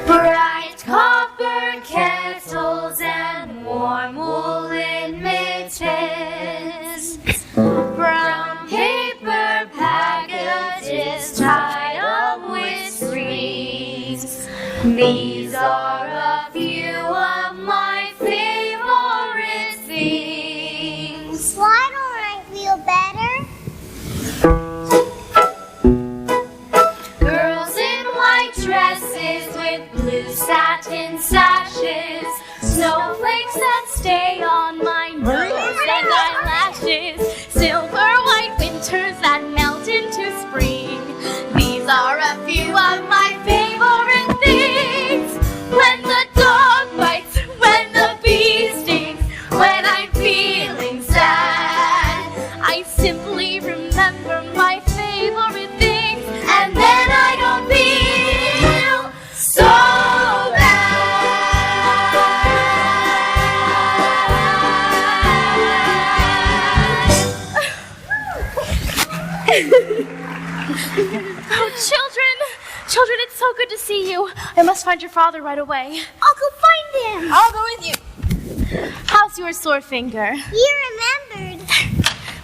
Bright copper kettles and warm woolen mittens. Brown paper packages tied up with strings. These are a few of my favorite things. Why don't I feel better? Girls in white dresses with blue satin sashes. Snowflakes that stay on my nose and Eyelashes, silver white winters that melt into spring. these are a few of my favorite things. When the dog bites, when the bee stings, when I'm feeling sad, I simply remember my favorite things, and then I don't feel so Oh, children, it's so good to see you. I must find your father right away. I'll go find him. I'll go with you. How's your sore finger? You remembered.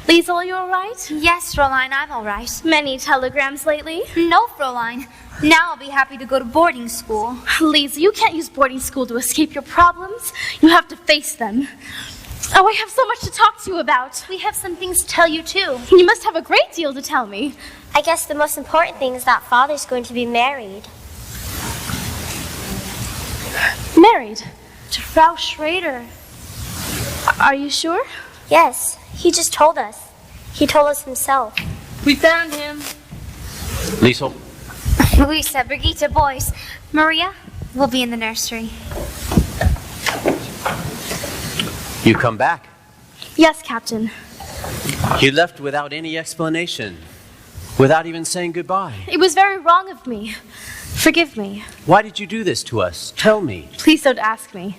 Liesel, you all right? Yes, Fräulein, I'm all right. Many telegrams lately? No, Fräulein. Now I'll be happy to go to boarding school. Liesel, you can't use boarding school to escape your problems. You have to face them. Oh, I have so much to talk to you about. We have some things to tell you, too. You must have a great deal to tell me. I guess the most important thing is that Father's going to be married. Married? To Frau Schrader. Are you sure? Yes, he just told us. He told us himself. We found him. Liesel, Luisa, Brigitte, boys. Maria, we'll be in the nursery. you come back. Yes, Captain. You left without any explanation. Without even saying goodbye. It was very wrong of me. Forgive me. Why did you do this to us? Tell me. Please don't ask me.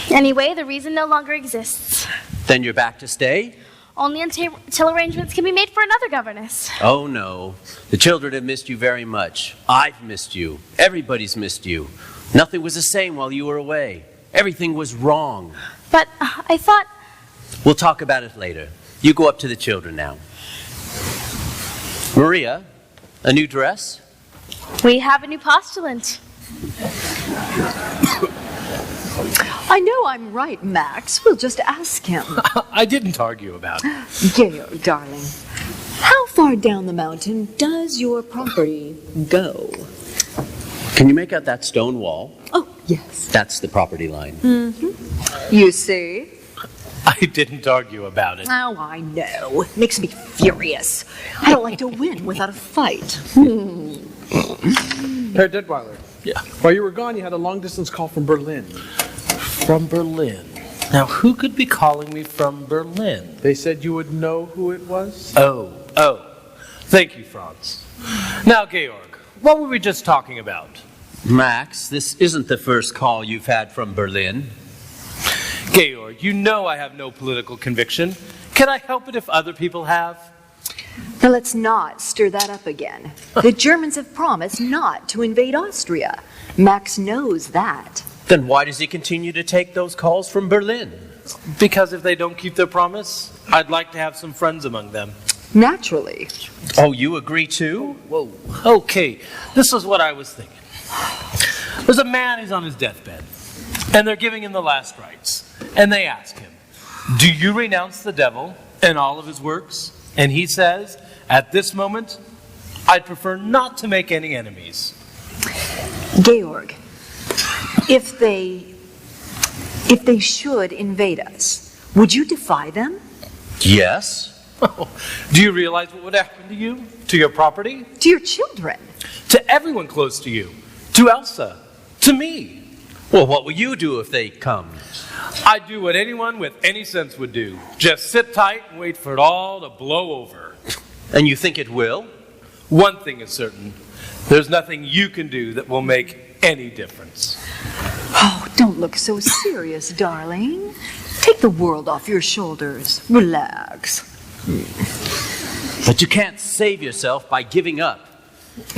Anyway, the reason no longer exists. Then you're back to stay? Only until arrangements can be made for another governess. Oh, no. The children have missed you very much. I've missed you. Everybody's missed you. Nothing was the same while you were away. Everything was wrong. But I thought... We'll talk about it later. You go up to the children now. Maria, a new dress? We have a new postulant. I know I'm right, Max. We'll just ask him. I didn't argue about it. Georg, darling, how far down the mountain does your property go? Can you make out that stone wall? Oh, yes. That's the property line. Mm-hmm. You see? I didn't argue about it. Oh, I know. It makes me furious. I don't like to win without a fight. Herr Detweiler. Yeah. While you were gone, you had a long-distance call from Berlin. From Berlin? Now, who could be calling me from Berlin? They said you would know who it was? Oh. Thank you, Franz. Now, Georg, what were we just talking about? Max, this isn't the first call you've had from Berlin. Georg, you know I have no political conviction. Can I help it if other people have? Now let's not stir that up again. The Germans have promised not to invade Austria. Max knows that. Then why does he continue to take those calls from Berlin? Because if they don't keep their promise, I'd like to have some friends among them. Naturally. Oh, you agree too? Whoa. Okay, this is what I was thinking. There's a man who's on his deathbed, and they're giving him the last rites. And they ask him, do you renounce the devil and all of his works? And he says, at this moment, I'd prefer not to make any enemies. Georg, if they should invade us, would you defy them? Yes. Do you realize what would happen to you? To your property? To your children? To everyone close to you. To Elsa. To me. Well, what will you do if they come? I'd do what anyone with any sense would do. Just sit tight and wait for it all to blow over. And you think it will? One thing is certain. There's nothing you can do that will make any difference. Oh, don't look so serious, darling. Take the world off your shoulders. Relax. But you can't save yourself by giving up.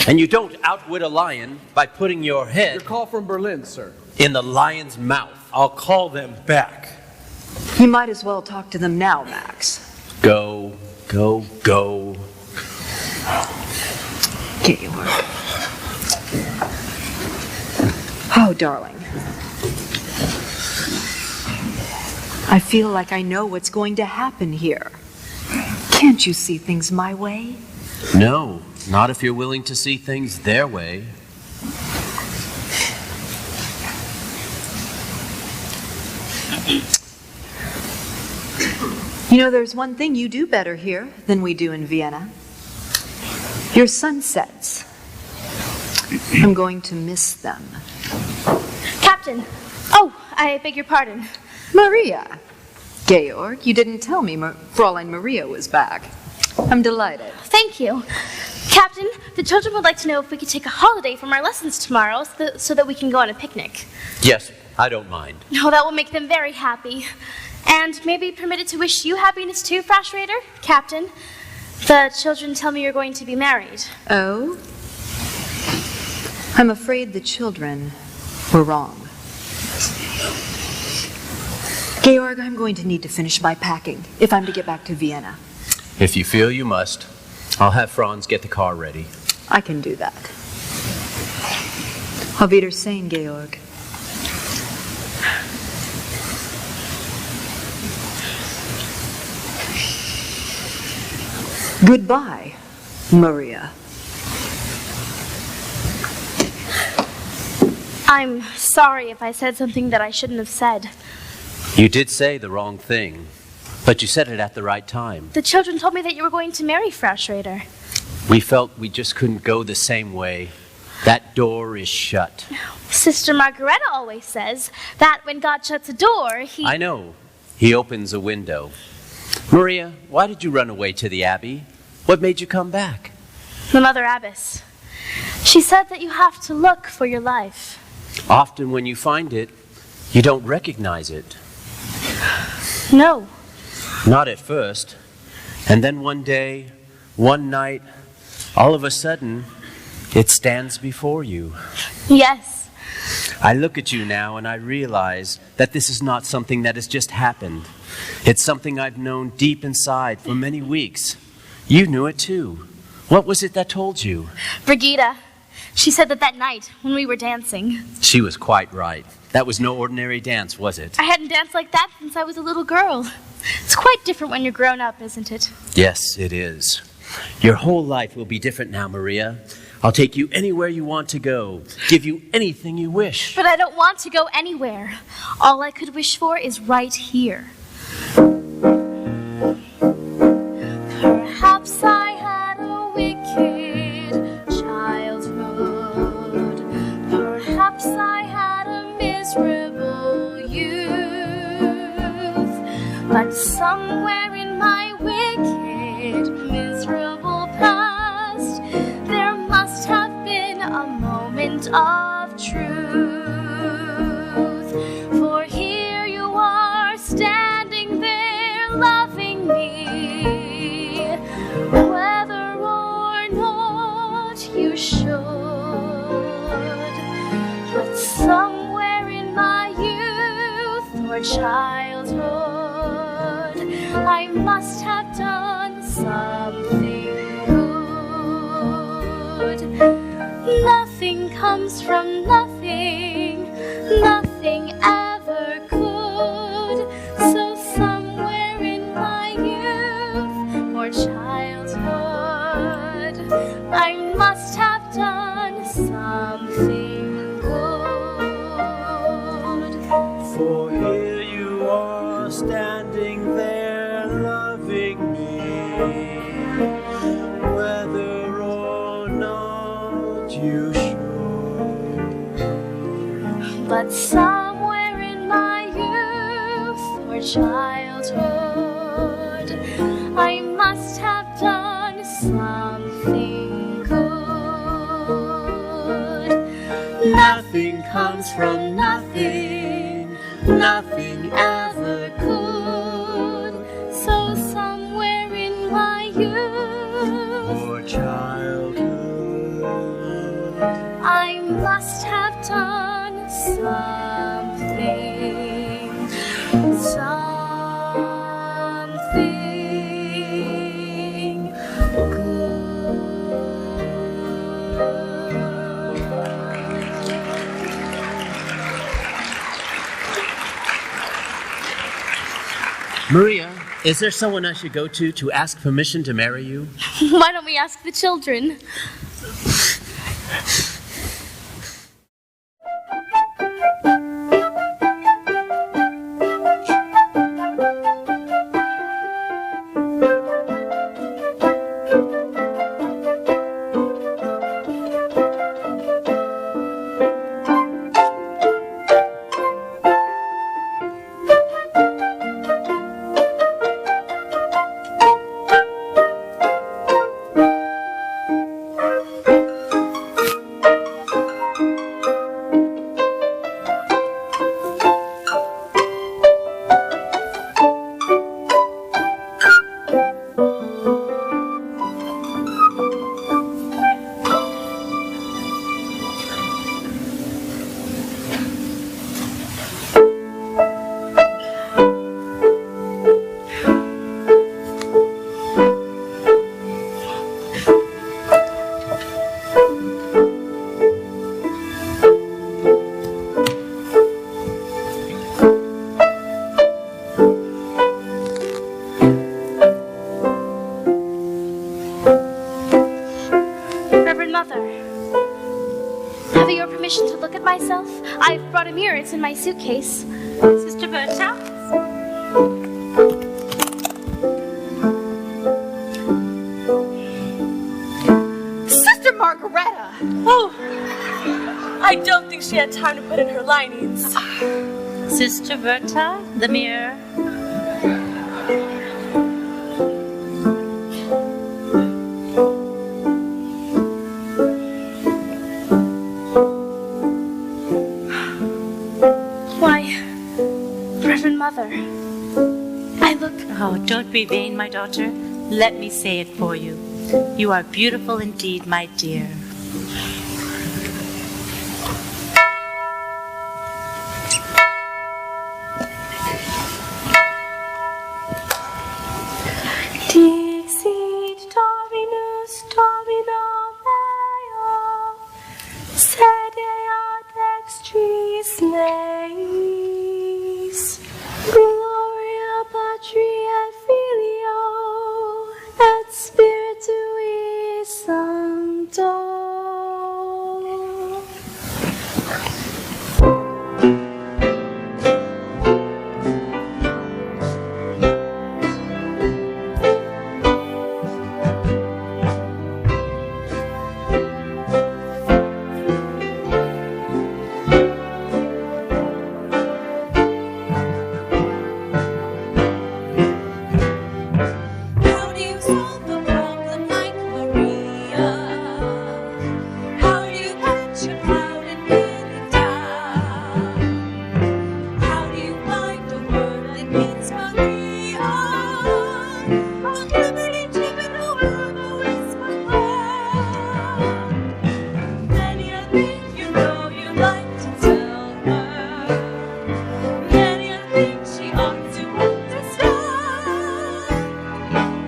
And you don't outwit a lion by putting your head... Your call from Berlin, sir. ...in the lion's mouth. I'll call them back. You might as well talk to them now, Max. Go. Georg. Oh, darling. I feel like I know what's going to happen here. Can't you see things my way? No, not if you're willing to see things their way. You know, there's one thing you do better here than we do in Vienna. Your sunsets. I'm going to miss them. Captain! Oh, I beg your pardon. Maria. Georg, you didn't tell me Fräulein Maria was back. I'm delighted. Thank you. Captain, the children would like to know if we could take a holiday from our lessons tomorrow so that we can go on a picnic. Yes, I don't mind. Oh, that will make them very happy. And may I be permitted to wish you happiness too, Frau Schrader? Captain, the children tell me you're going to be married. Oh? I'm afraid the children were wrong. Georg, I'm going to need to finish my packing if I'm to get back to Vienna. If you feel you must, I'll have Franz get the car ready. I can do that. Auf Wiedersehen, Georg. Goodbye, Maria. I'm sorry if I said something that I shouldn't have said. You did say the wrong thing, but you said it at the right time. The children told me that you were going to marry Frau Schrader. We felt we just couldn't go the same way. That door is shut. Sister Margareta always says that when God shuts a door, he... I know. He opens a window. Maria, why did you run away to the Abbey? What made you come back? The Mother Abbess. She said that you have to look for your life. Often when you find it, you don't recognize it. No. Not at first. And then one day, one night, all of a sudden, it stands before you. Yes. I look at you now and I realize that this is not something that has just happened. It's something I've known deep inside for many weeks. You knew it too. What was it that told you? Brigida. She said that night when we were dancing. She was quite right. That was no ordinary dance, was it? I hadn't danced like that since I was a little girl. It's quite different when you're grown up, isn't it? Yes, it is. Your whole life will be different now, Maria. I'll take you anywhere you want to go, give you anything you wish. But I don't want to go anywhere. All I could wish for is right here. Perhaps I had a wicked childhood. Perhaps I had a miserable youth. But somewhere in my wicked, miserable past, there must have been a moment of truth. For here you are, standing there, loving me, whether or not you should. But somewhere in my youth or childhood, I must have done something good. Nothing comes from nothing, nothing ever could. So somewhere in my youth or childhood, I must have done something good. For here you are, standing there, loving me, whether or not you should. But somewhere in my youth or childhood, I must have done something good. Nothing comes from nothing, nothing ever could. So somewhere in my youth or childhood, I must have done something, something Maria, is there someone I should go to ask permission to marry you? Why don't we ask the children? To look at myself? I've brought a mirror. It's in my suitcase. Sister Berta? Sister Margaretta! Oh, I don't think she had time to put in her linings. Sister Berta, the mirror. Oh, don't be vain, my daughter. Let me say it for you. You are beautiful indeed, my dear. Dixit Dominus Domino meo, sede ad extris neis, Gloria Patri et Filio et Spiritui Sancto. How do you solve a problem like Maria? How do you catch a cloud and pin it down? How do you find a word that means Maria? On liberty, Jimmy, wherever whisper cloud. Many a thing you know you like to tell her. Many a thing she ought to understand.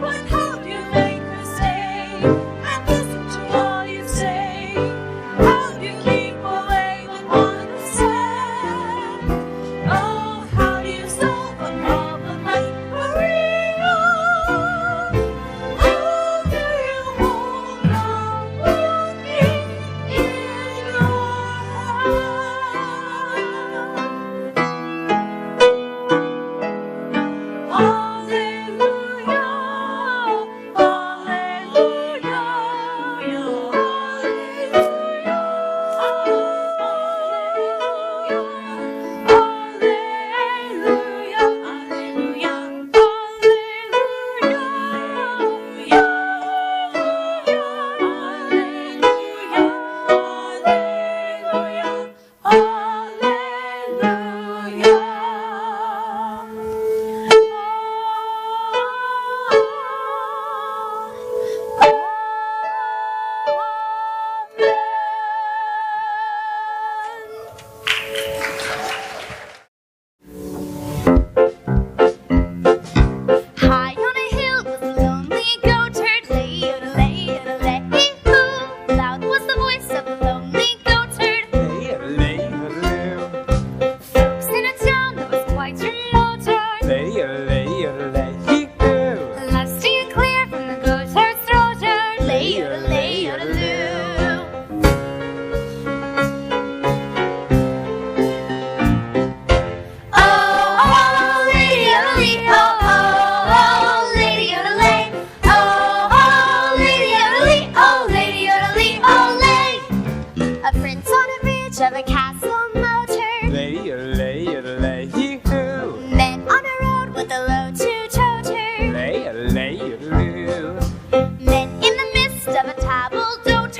But how do you make her stay and listen to all you say? How do you keep away with understand? Oh, how do you solve a problem like Maria? How do you hold on walking in your High on a hill was a lonely goatherd, lay-yodelay-yodelay-hoo. Loud was the voice of a lonely goatherd. Folks in a town that was quite remote, lusty and clear from the goatherd's throat, lay-yodelay-yodeloo. Oh, lady yodelee, oh, lady yodelay. Oh, lady yodelee, oh, lady yodelee, oh, lay. A prince on a ridge of a castle motor, men on a road with a low two-toter, men in the midst of a table-d'ote,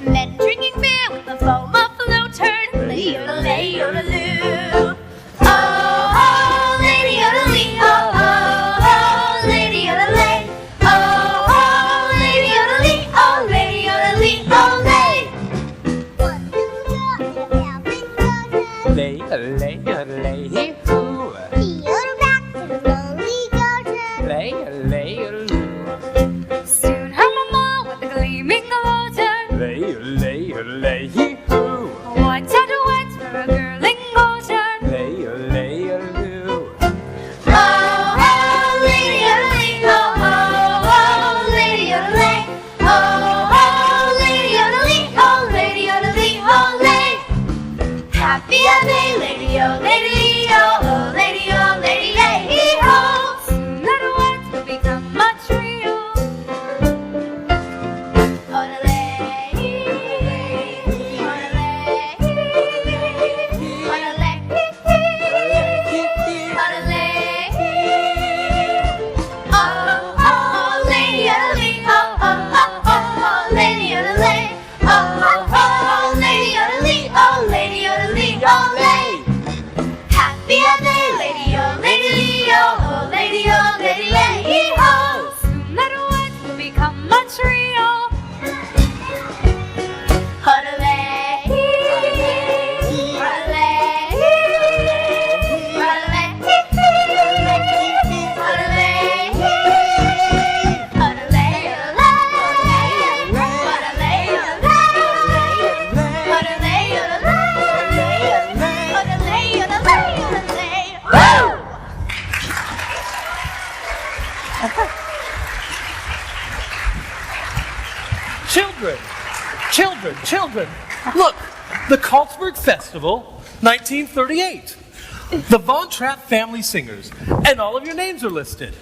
men drinking beer with the foam of floater, lay-yodelay-yodeloo. Oh, lady yodelee, oh, lady yodelay. Oh, lady yodelee, oh, lady yodelee, oh, lay. Soon her mamma with a gleaming water, Children. Look, the Carlsberg Festival, 1938. The Von Trapp family singers, and all of your names are listed.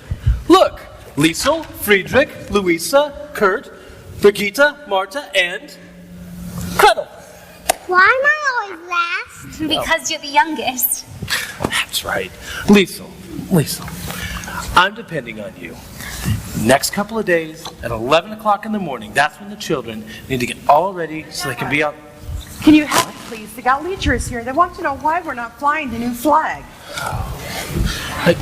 Look, Liesel, Friedrich, Louisa, Kurt, Brigitte, Marta, and Gretel. Why am I always last? Because you're the youngest. That's right. Liesel, I'm depending on you. Next couple of days, at 11 o'clock in the morning, that's when the children need to get all ready so they can be out. Can you help me, please? The Gauleiter is here. They want to know why we're not flying the new flag. I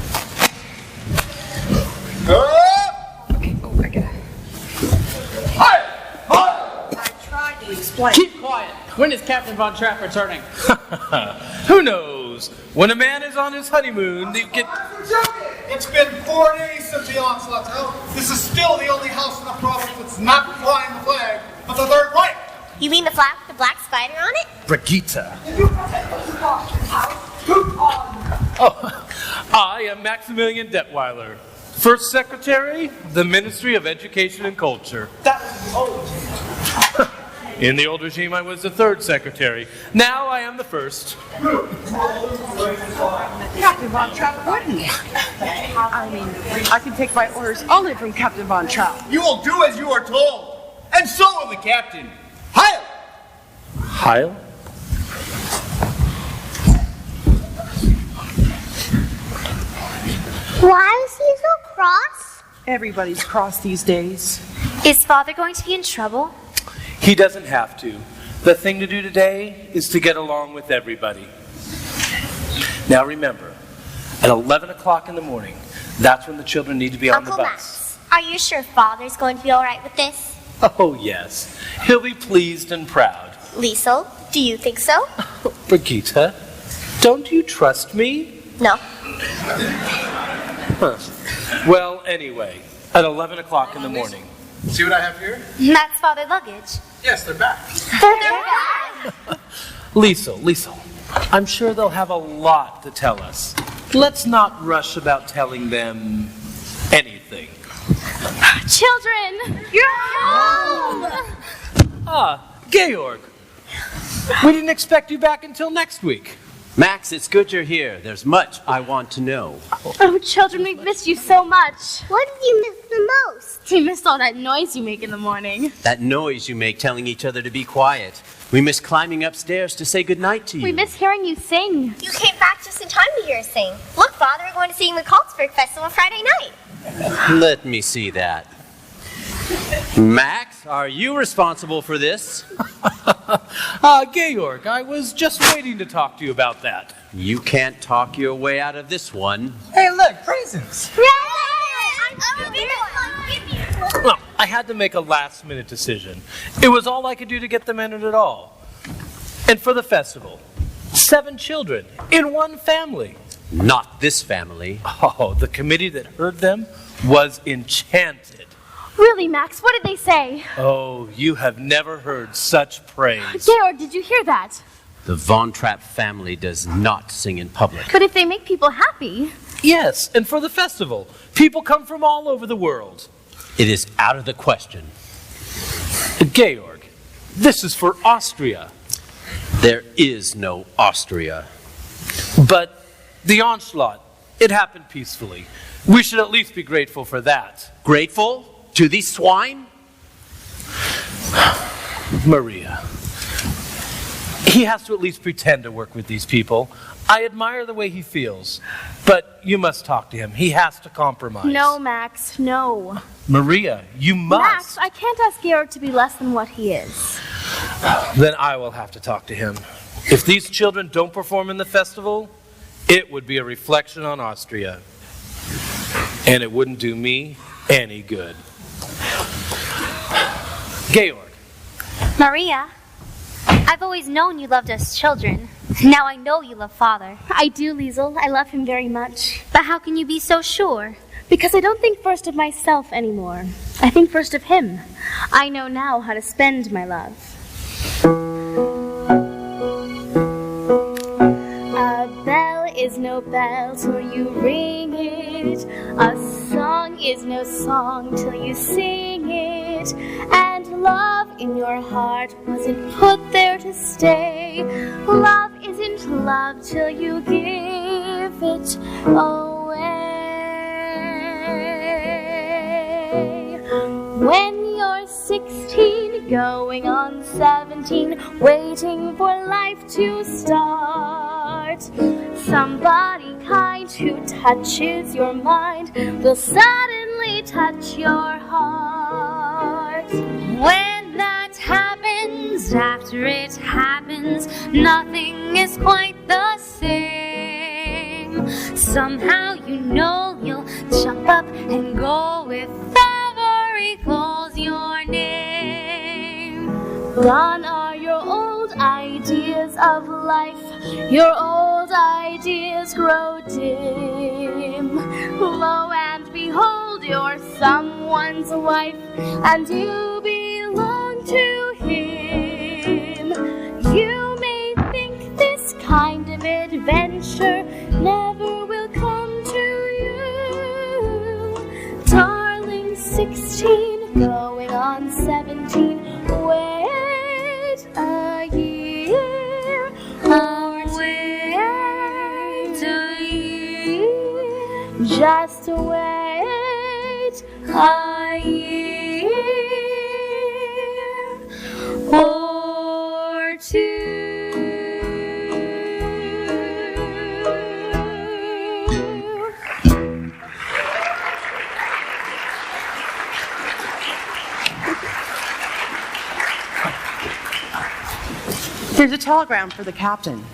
tried to explain. Keep quiet. When is Captain Von Trapp returning? Who knows? When a man is on his honeymoon, you get... It's been 4 days since the onslaught. This is still the only house in the province that's not flying the flag of the Third Reich. You mean the flag with the black spider on it? Brigitte. Oh, I am Maximilian Detweiler, First Secretary, the Ministry of Education and Culture. That was old. In the old regime, I was the third secretary. Now I am the first. Captain Von Trapp wouldn't. I mean, I can take my orders only from Captain Von Trapp. You will do as you are told. And so will the captain. Heil! Heil? Why is he so cross? Everybody's cross these days. Is Father going to be in trouble? He doesn't have to. The thing to do today is to get along with everybody. Now remember, at 11 o'clock in the morning, that's when the children need to be on the Uncle bus. Max, are you sure Father's going to be all right with this? Oh, yes. He'll be pleased and proud. Liesel, do you think so? Brigitte, don't you trust me? No. Huh. Well, anyway, at 11 o'clock in the morning. See what I have here? That's Father's luggage. Yes, they're back. They're back. Liesel, I'm sure they'll have a lot to tell us. Let's not rush about telling them anything. Children! You're home! Ah, Georg. We didn't expect you back until next week. Max, it's good you're here. There's much I want to know. Oh, children, we've missed you so much. What did you miss the most? We missed all that noise you make in the morning. That noise you make telling each other to be quiet. We miss climbing upstairs to say goodnight to you. We miss hearing you sing. You came back just in time to hear us sing. Look, Father, we're going to sing the Carlsberg Festival Friday night. Let me see that. Max, are you responsible for this? Georg, I was just waiting to talk to you about that. You can't talk your way out of this one. Hey, look, presents. Well, I had to make a last-minute decision. It was all I could do to get them entered at all. And for the festival, 7 children in one family. Not this family. Oh, the committee that heard them was enchanted. Really, Max, what did they say? Oh, you have never heard such praise. Georg, did you hear that? The Von Trapp family does not sing in public. But if they make people happy... Yes, and for the festival, people come from all over the world. It is out of the question. Georg, this is for Austria. There is no Austria. But the onslaught, it happened peacefully. We should at least be grateful for that. Grateful? To these swine? Maria. He has to at least pretend to work with these people. I admire the way he feels. But you must talk to him. He has to compromise. No, Max, no. Maria, you must. Max, I can't ask Georg to be less than what he is. Then I will have to talk to him. If these children don't perform in the festival, it would be a reflection on Austria. And it wouldn't do me any good. Georg. Maria, I've always known you loved us children. Now I know you love Father. I do, Liesel. I love him very much. But how can you be so sure? Because I don't think first of myself anymore. I think first of him. I know now how to spend my love. A bell is no bell till you ring it. A song is no song till you sing it. And love in your heart wasn't put there to stay. Love isn't love till you give it away. When you're 16, going on 17, waiting for life to start, somebody kind who touches your mind will suddenly touch your heart. When that happens, after it happens, nothing is quite the same. Somehow you know you'll jump up and go if ever he calls your name. Gone are your old ideas of life, your old ideas grow dim. Lo and behold, you're someone's wife, and you belong to him. You may think this kind of adventure never will come to you. Darling, 16, going on 17, wait a year, wait a year, just wait a year or two. There's a telegram for the captain.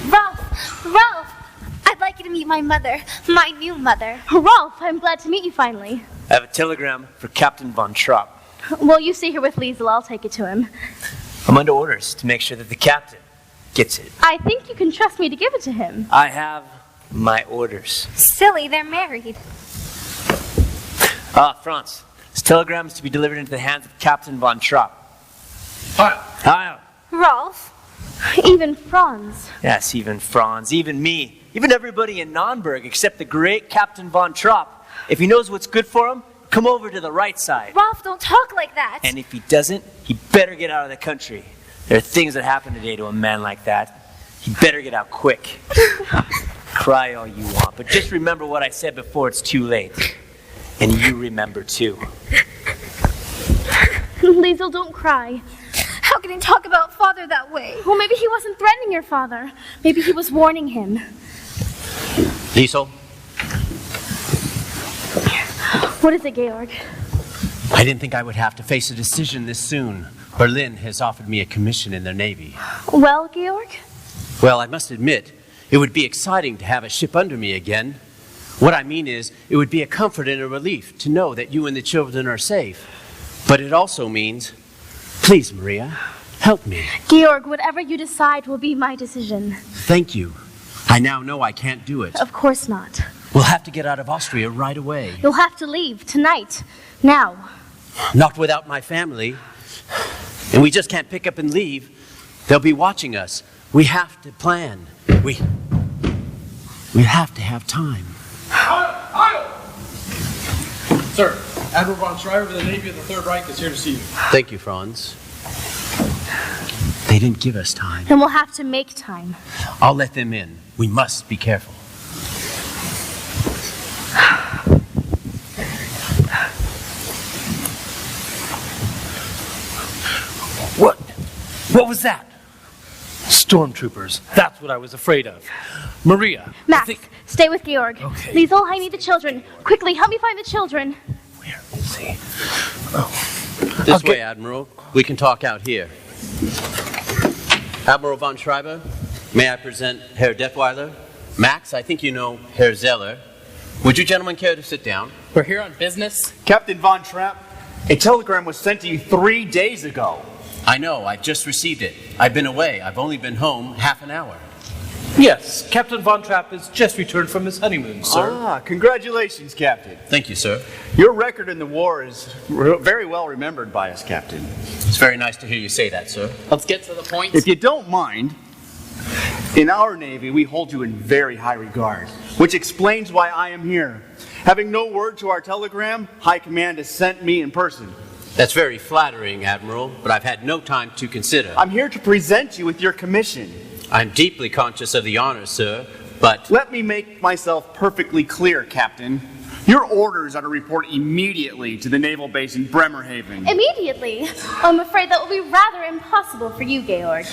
Ralph, I'd like you to meet my mother, my new mother. Rolf, I'm glad to meet you finally. I have a telegram for Captain Von Trapp. Well, you stay here with Liesel. I'll take it to him. I'm under orders to make sure that the captain gets it. I think you can trust me to give it to him. I have my orders. Silly, they're married. Franz, this telegram is to be delivered into the hands of Captain Von Trapp. Hi. Rolf. Even Franz. Yes, even Franz, even me, even everybody in Nürnberg except the great Captain Von Trapp. If he knows what's good for him, come over to the right side. Ralph, don't talk like that. And if he doesn't, he better get out of the country. There are things that happen today to a man like that. He better get out quick. Cry all you want, but just remember what I said before it's too late. And you remember too. Liesel, don't cry. How can he talk about father that way? Well, maybe he wasn't threatening your father. Maybe he was warning him. Liesel? What is it, Georg? I didn't think I would have to face a decision this soon. Berlin has offered me a commission in their navy. Well, Georg? Well, I must admit, it would be exciting to have a ship under me again. What I mean is, it would be a comfort and a relief to know that you and the children are safe. But it also means, please, Maria, help me. Georg, whatever you decide will be my decision. Thank you. I now know I can't do it. Of course not. We'll have to get out of Austria right away. You'll have to leave tonight. Now. Not without my family. And we just can't pick up and leave. They'll be watching us. We have to plan. We have to have time. Sir, Admiral von Schreiber of the Navy of the Third Reich is here to see you. Thank you, Franz. They didn't give us time. Then we'll have to make time. I'll let them in. We must be careful. What was that? Stormtroopers. That's what I was afraid of. Maria. Max, stay with Georg. Okay. Liesel, I need the children. Quickly, help me find the children. Where is he? This way, Admiral. We can talk out here. Admiral von Schreiber, may I present Herr Detweiler? Max, I think you know Herr Zeller. Would you gentlemen care to sit down? We're here on business. Captain Von Trapp, a telegram was sent to you 3 days ago. I know, I've just received it. I've been away. I've only been home half an hour. Yes, Captain Von Trapp has just returned from his honeymoon, sir. Ah, congratulations, Captain. Thank you, sir. Your record in the war is very well remembered by us, Captain. It's very nice to hear you say that, sir. Let's get to the point. If you don't mind, in our Navy, we hold you in very high regard, which explains why I am here. Having no word to our telegram, High Command has sent me in person. That's very flattering, Admiral, but I've had no time to consider. I'm here to present you with your commission. I'm deeply conscious of the honor, sir, but... Let me make myself perfectly clear, Captain. Your orders are to report immediately to the naval base in Bremerhaven. Immediately? I'm afraid that will be rather impossible for you, Georg.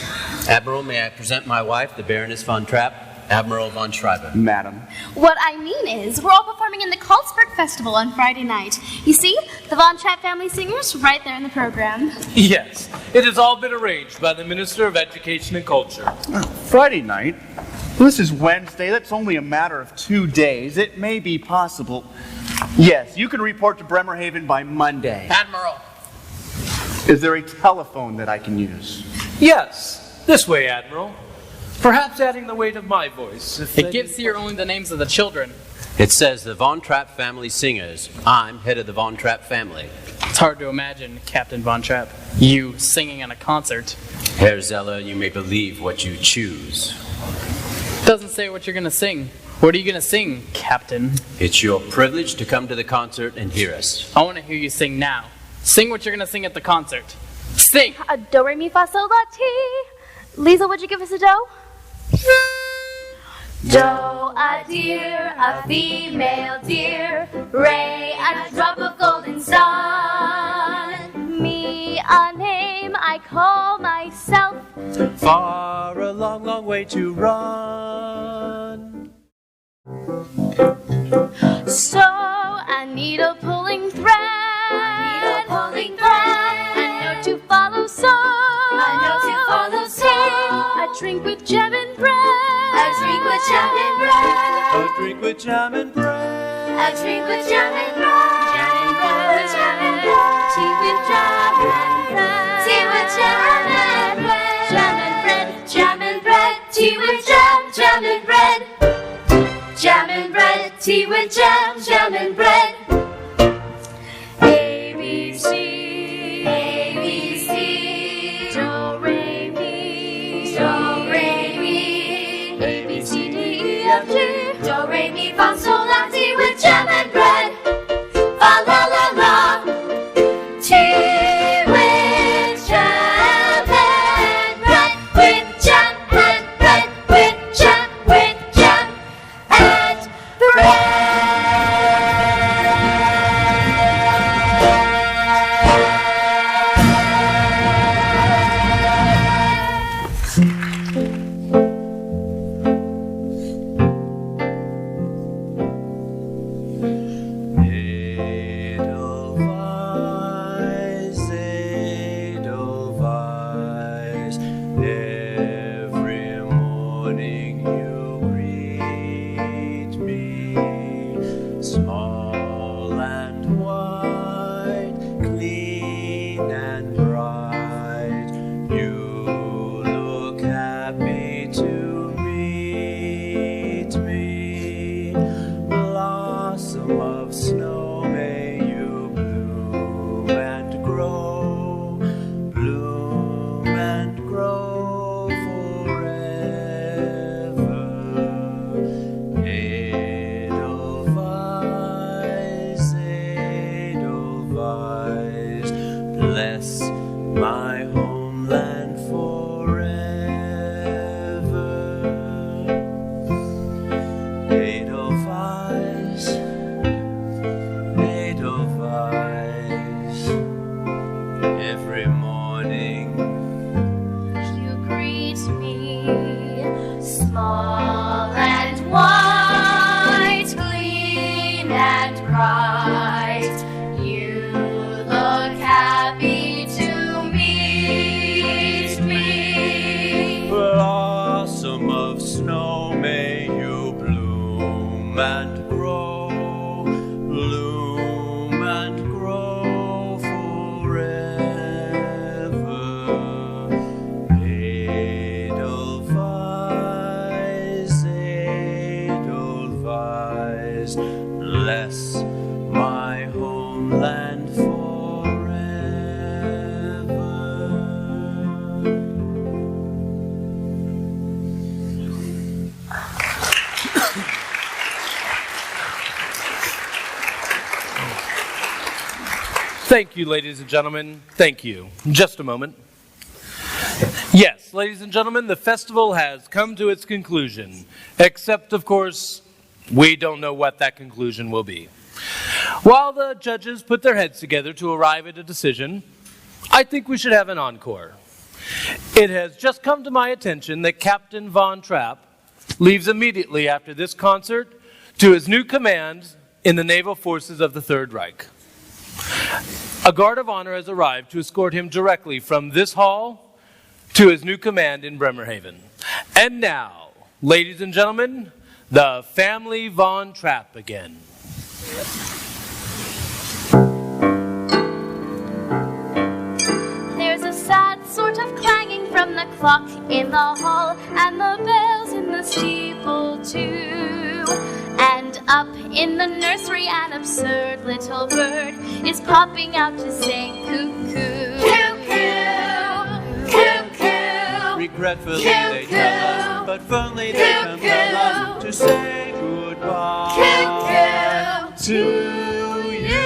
Admiral, may I present my wife, the Baroness von Trapp, Admiral von Schreiber. Madam. What I mean is, we're all performing in the Karlsberg Festival on Friday night. You see, the Von Trapp family singers right there in the program. Yes, it has all been arranged by the Minister of Education and Culture. Friday night? Well, this is Wednesday. That's only a matter of 2 days. It may be possible. Yes, you can report to Bremerhaven by Monday. Admiral. Is there a telephone that I can use? Yes, this way, Admiral. Perhaps adding the weight of my voice. It gives here only the names of the children. It says the Von Trapp family singers. I'm head of the Von Trapp family. It's hard to imagine, Captain Von Trapp, you singing in a concert. Herr Zeller, you may believe what you choose. Doesn't say what you're going to sing. What are you going to sing, Captain? It's your privilege to come to the concert and hear us. I want to hear you sing now. Sing what you're going to sing at the concert. Sing! Do, re, mi, fa, sol, la, ti. Lisa, would you give us a do? Do, a deer, a female deer, Ray, a drop of golden sun. Me, a name I call myself. Far a long, long way to run. So, a needle pulling thread. A needle pulling thread. A note to follow song. A note to follow song. A drink with jam and bread. A drink with jam and bread. A drink with jam and bread. A drink with jam and bread. Jam and bread. Tea with jam and bread. Tea with jam and bread. Jam and bread. Jam and bread. Tea with jam and bread. Jam and bread. Tea with jam and bread. A, B, C. A, B, C. Do, re, mi. Do, re, mi. A, B, C, D, E, F, G. Do, re, mi, fa, sol, la, ti with jam and bread. Fa, la, la, la. Tea with jam and bread. With jam and bread. With jam and bread. Edelweiss, Edelweiss, every morning you greet me, small and white, clean and bright, you look happy to meet me, blossom of snow, may you bloom and grow forever. Edelweiss, Edelweiss, bless my homeland forever. Edelweiss, Edelweiss, every morning You greet me. Small and white, clean and bright, you look happy to meet Thank you, ladies and gentlemen. Thank you. Just a moment. Yes, ladies and gentlemen, the festival has come to its conclusion. Except, of course, we don't know what that conclusion will be. While the judges put their heads together to arrive at a decision, I think we should have an encore. It has just come to my attention that Captain Von Trapp leaves immediately after this concert to his new command in the naval forces of the Third Reich. A guard of honor has arrived to escort him directly from this hall to his new command in Bremerhaven. And now, ladies and gentlemen, the family Von Trapp again. There's a sad sort of clanging from the clock in the hall, and the bells in the steeple too. And up in the nursery an absurd little bird is popping out to say cuckoo. Cuckoo, cuckoo. Regretfully they tell us, but firmly they compel us to say goodbye to you.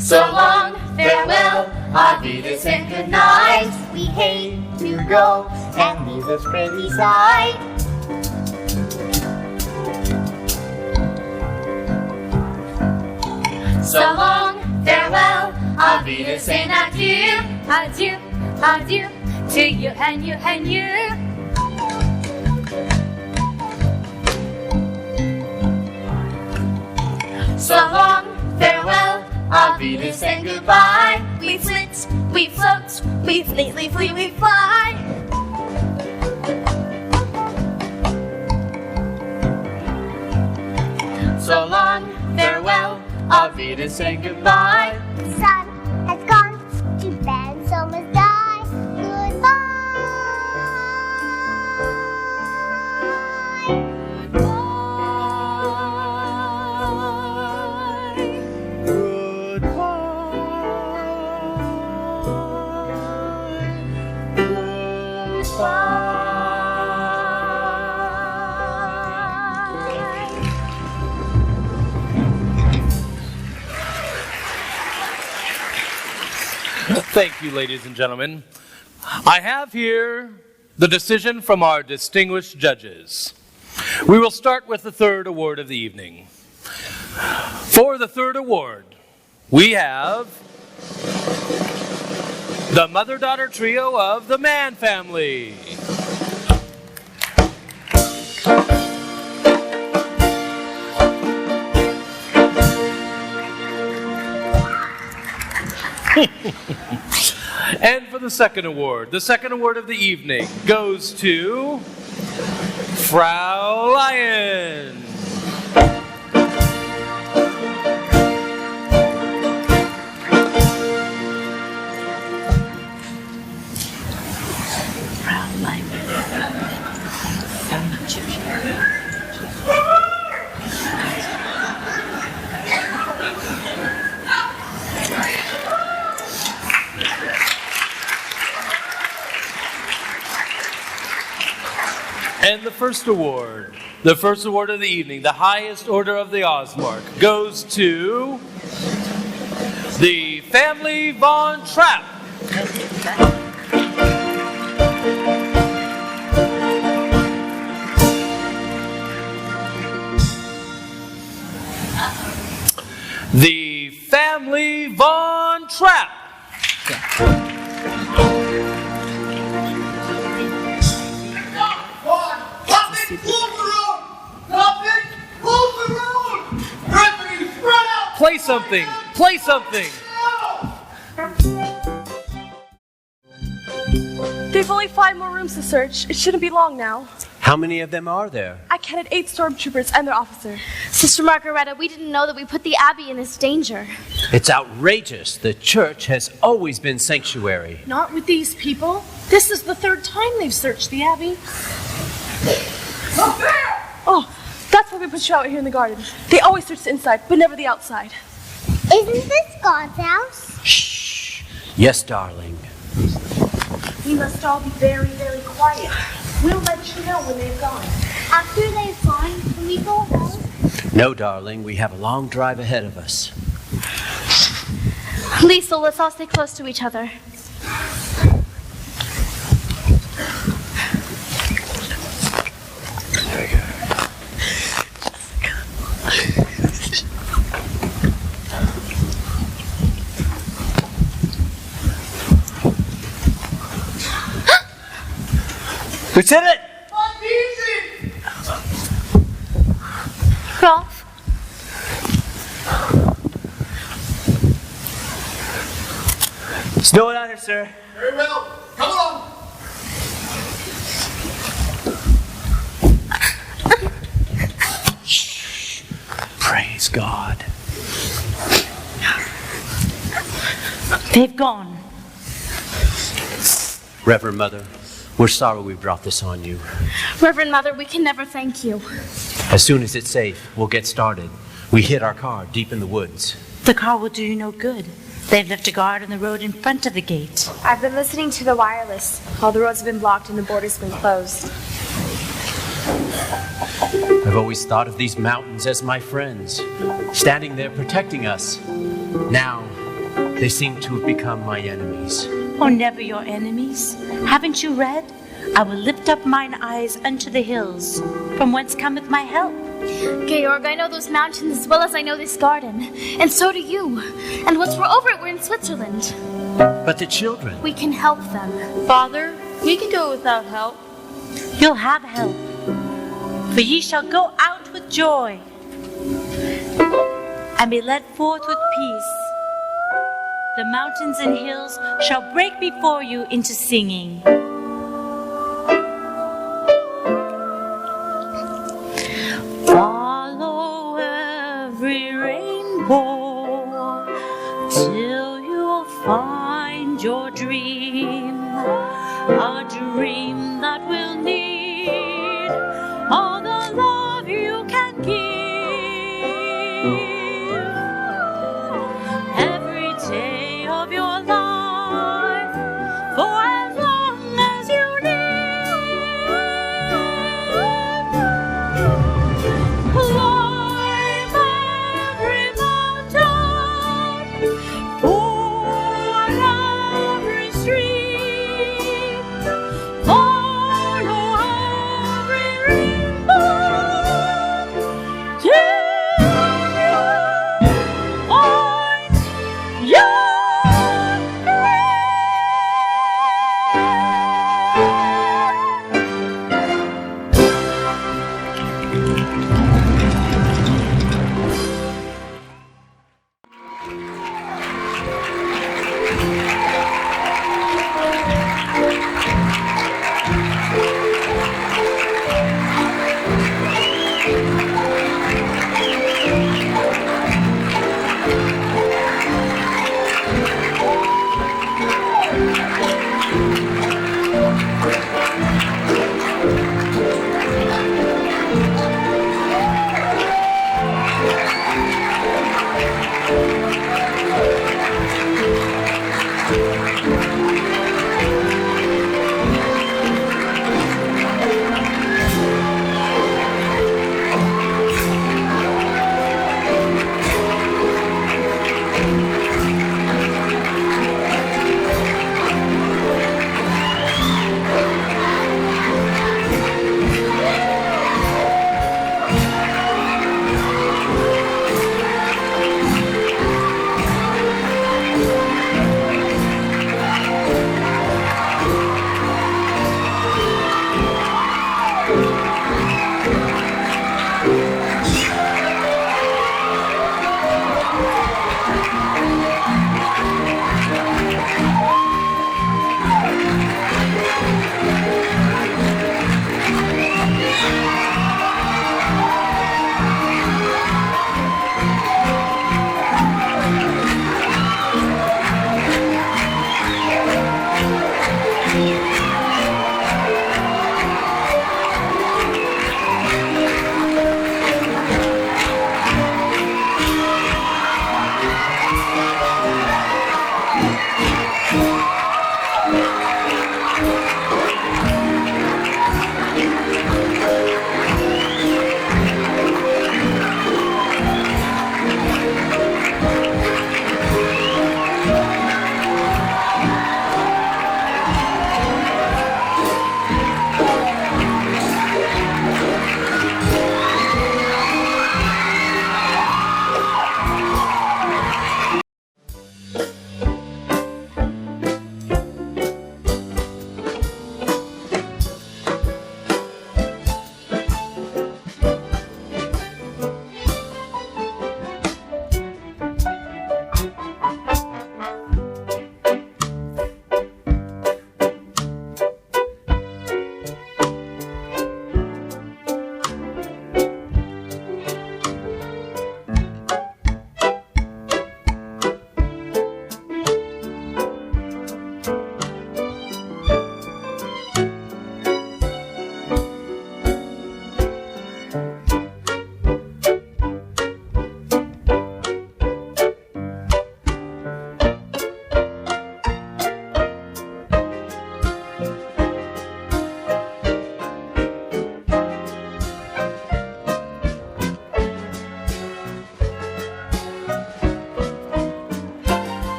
So long, farewell, auf Wiedersehen, good night. We hate to go and leave this pretty sight. So long, farewell, auf Wiedersehen, adieu, adieu, adieu, to you and you and you. So long, farewell, auf Wiedersehen, goodbye. We flit, we float, we fleetly flee, we fly. So long, farewell, auf Wiedersehen, goodbye. The sun has gone to bed, and so must I. Thank you, ladies and gentlemen. I have here the decision from our distinguished judges. We will start with the third award of the evening. For the third award, we have the mother-daughter trio of the Mann family. And for the second award of the evening goes to Frau Lyon. And the first award of the evening, the highest order of the Osmark, goes to the family Von Trapp. The family Von Trapp. Play something! Play something! They've only 5 more rooms to search. It shouldn't be long now. How many of them are there? I counted 8 stormtroopers and their officer. Sister Margareta, we didn't know that we put the Abbey in this danger. It's outrageous. The church has always been sanctuary. Not with these people. This is the 3rd time they've searched the Abbey. Oh, that's why we put you out here in the garden. They always search the inside, but never the outside. Isn't this God's house? Shh. Yes, darling. We must all be very, very quiet. We'll let you know when they've gone. After they've gone, we go home? No, darling, we have a long drive ahead of us. Liesel, let's all stay close to each other. Lieutenant! Rolf? Snowing out here, sir. Very well. Come along. Praise God. They've gone. Reverend Mother, we're sorry we brought this on you. Reverend Mother, we can never thank you. As soon as it's safe, we'll get started. We hid our car deep in the woods. The car will do you no good. They've left a guard on the road in front of the gate. I've been listening to the wireless. All the roads have been blocked and the border's been closed. I've always thought of these mountains as my friends, standing there protecting us. Now, they seem to have become my enemies. Oh, never your enemies. Haven't you read? I will lift up mine eyes unto the hills, from whence cometh my help. Georg, I know those mountains as well as I know this garden. And so do you. And once we're over it, we're in Switzerland. But the children. We can help them. Father, we can do it without help. You'll have help, for ye shall go out with joy, and be led forth with peace. The mountains and hills shall break before you into singing. Follow every rainbow till you'll find your dream, a dream that will need all the love you can give.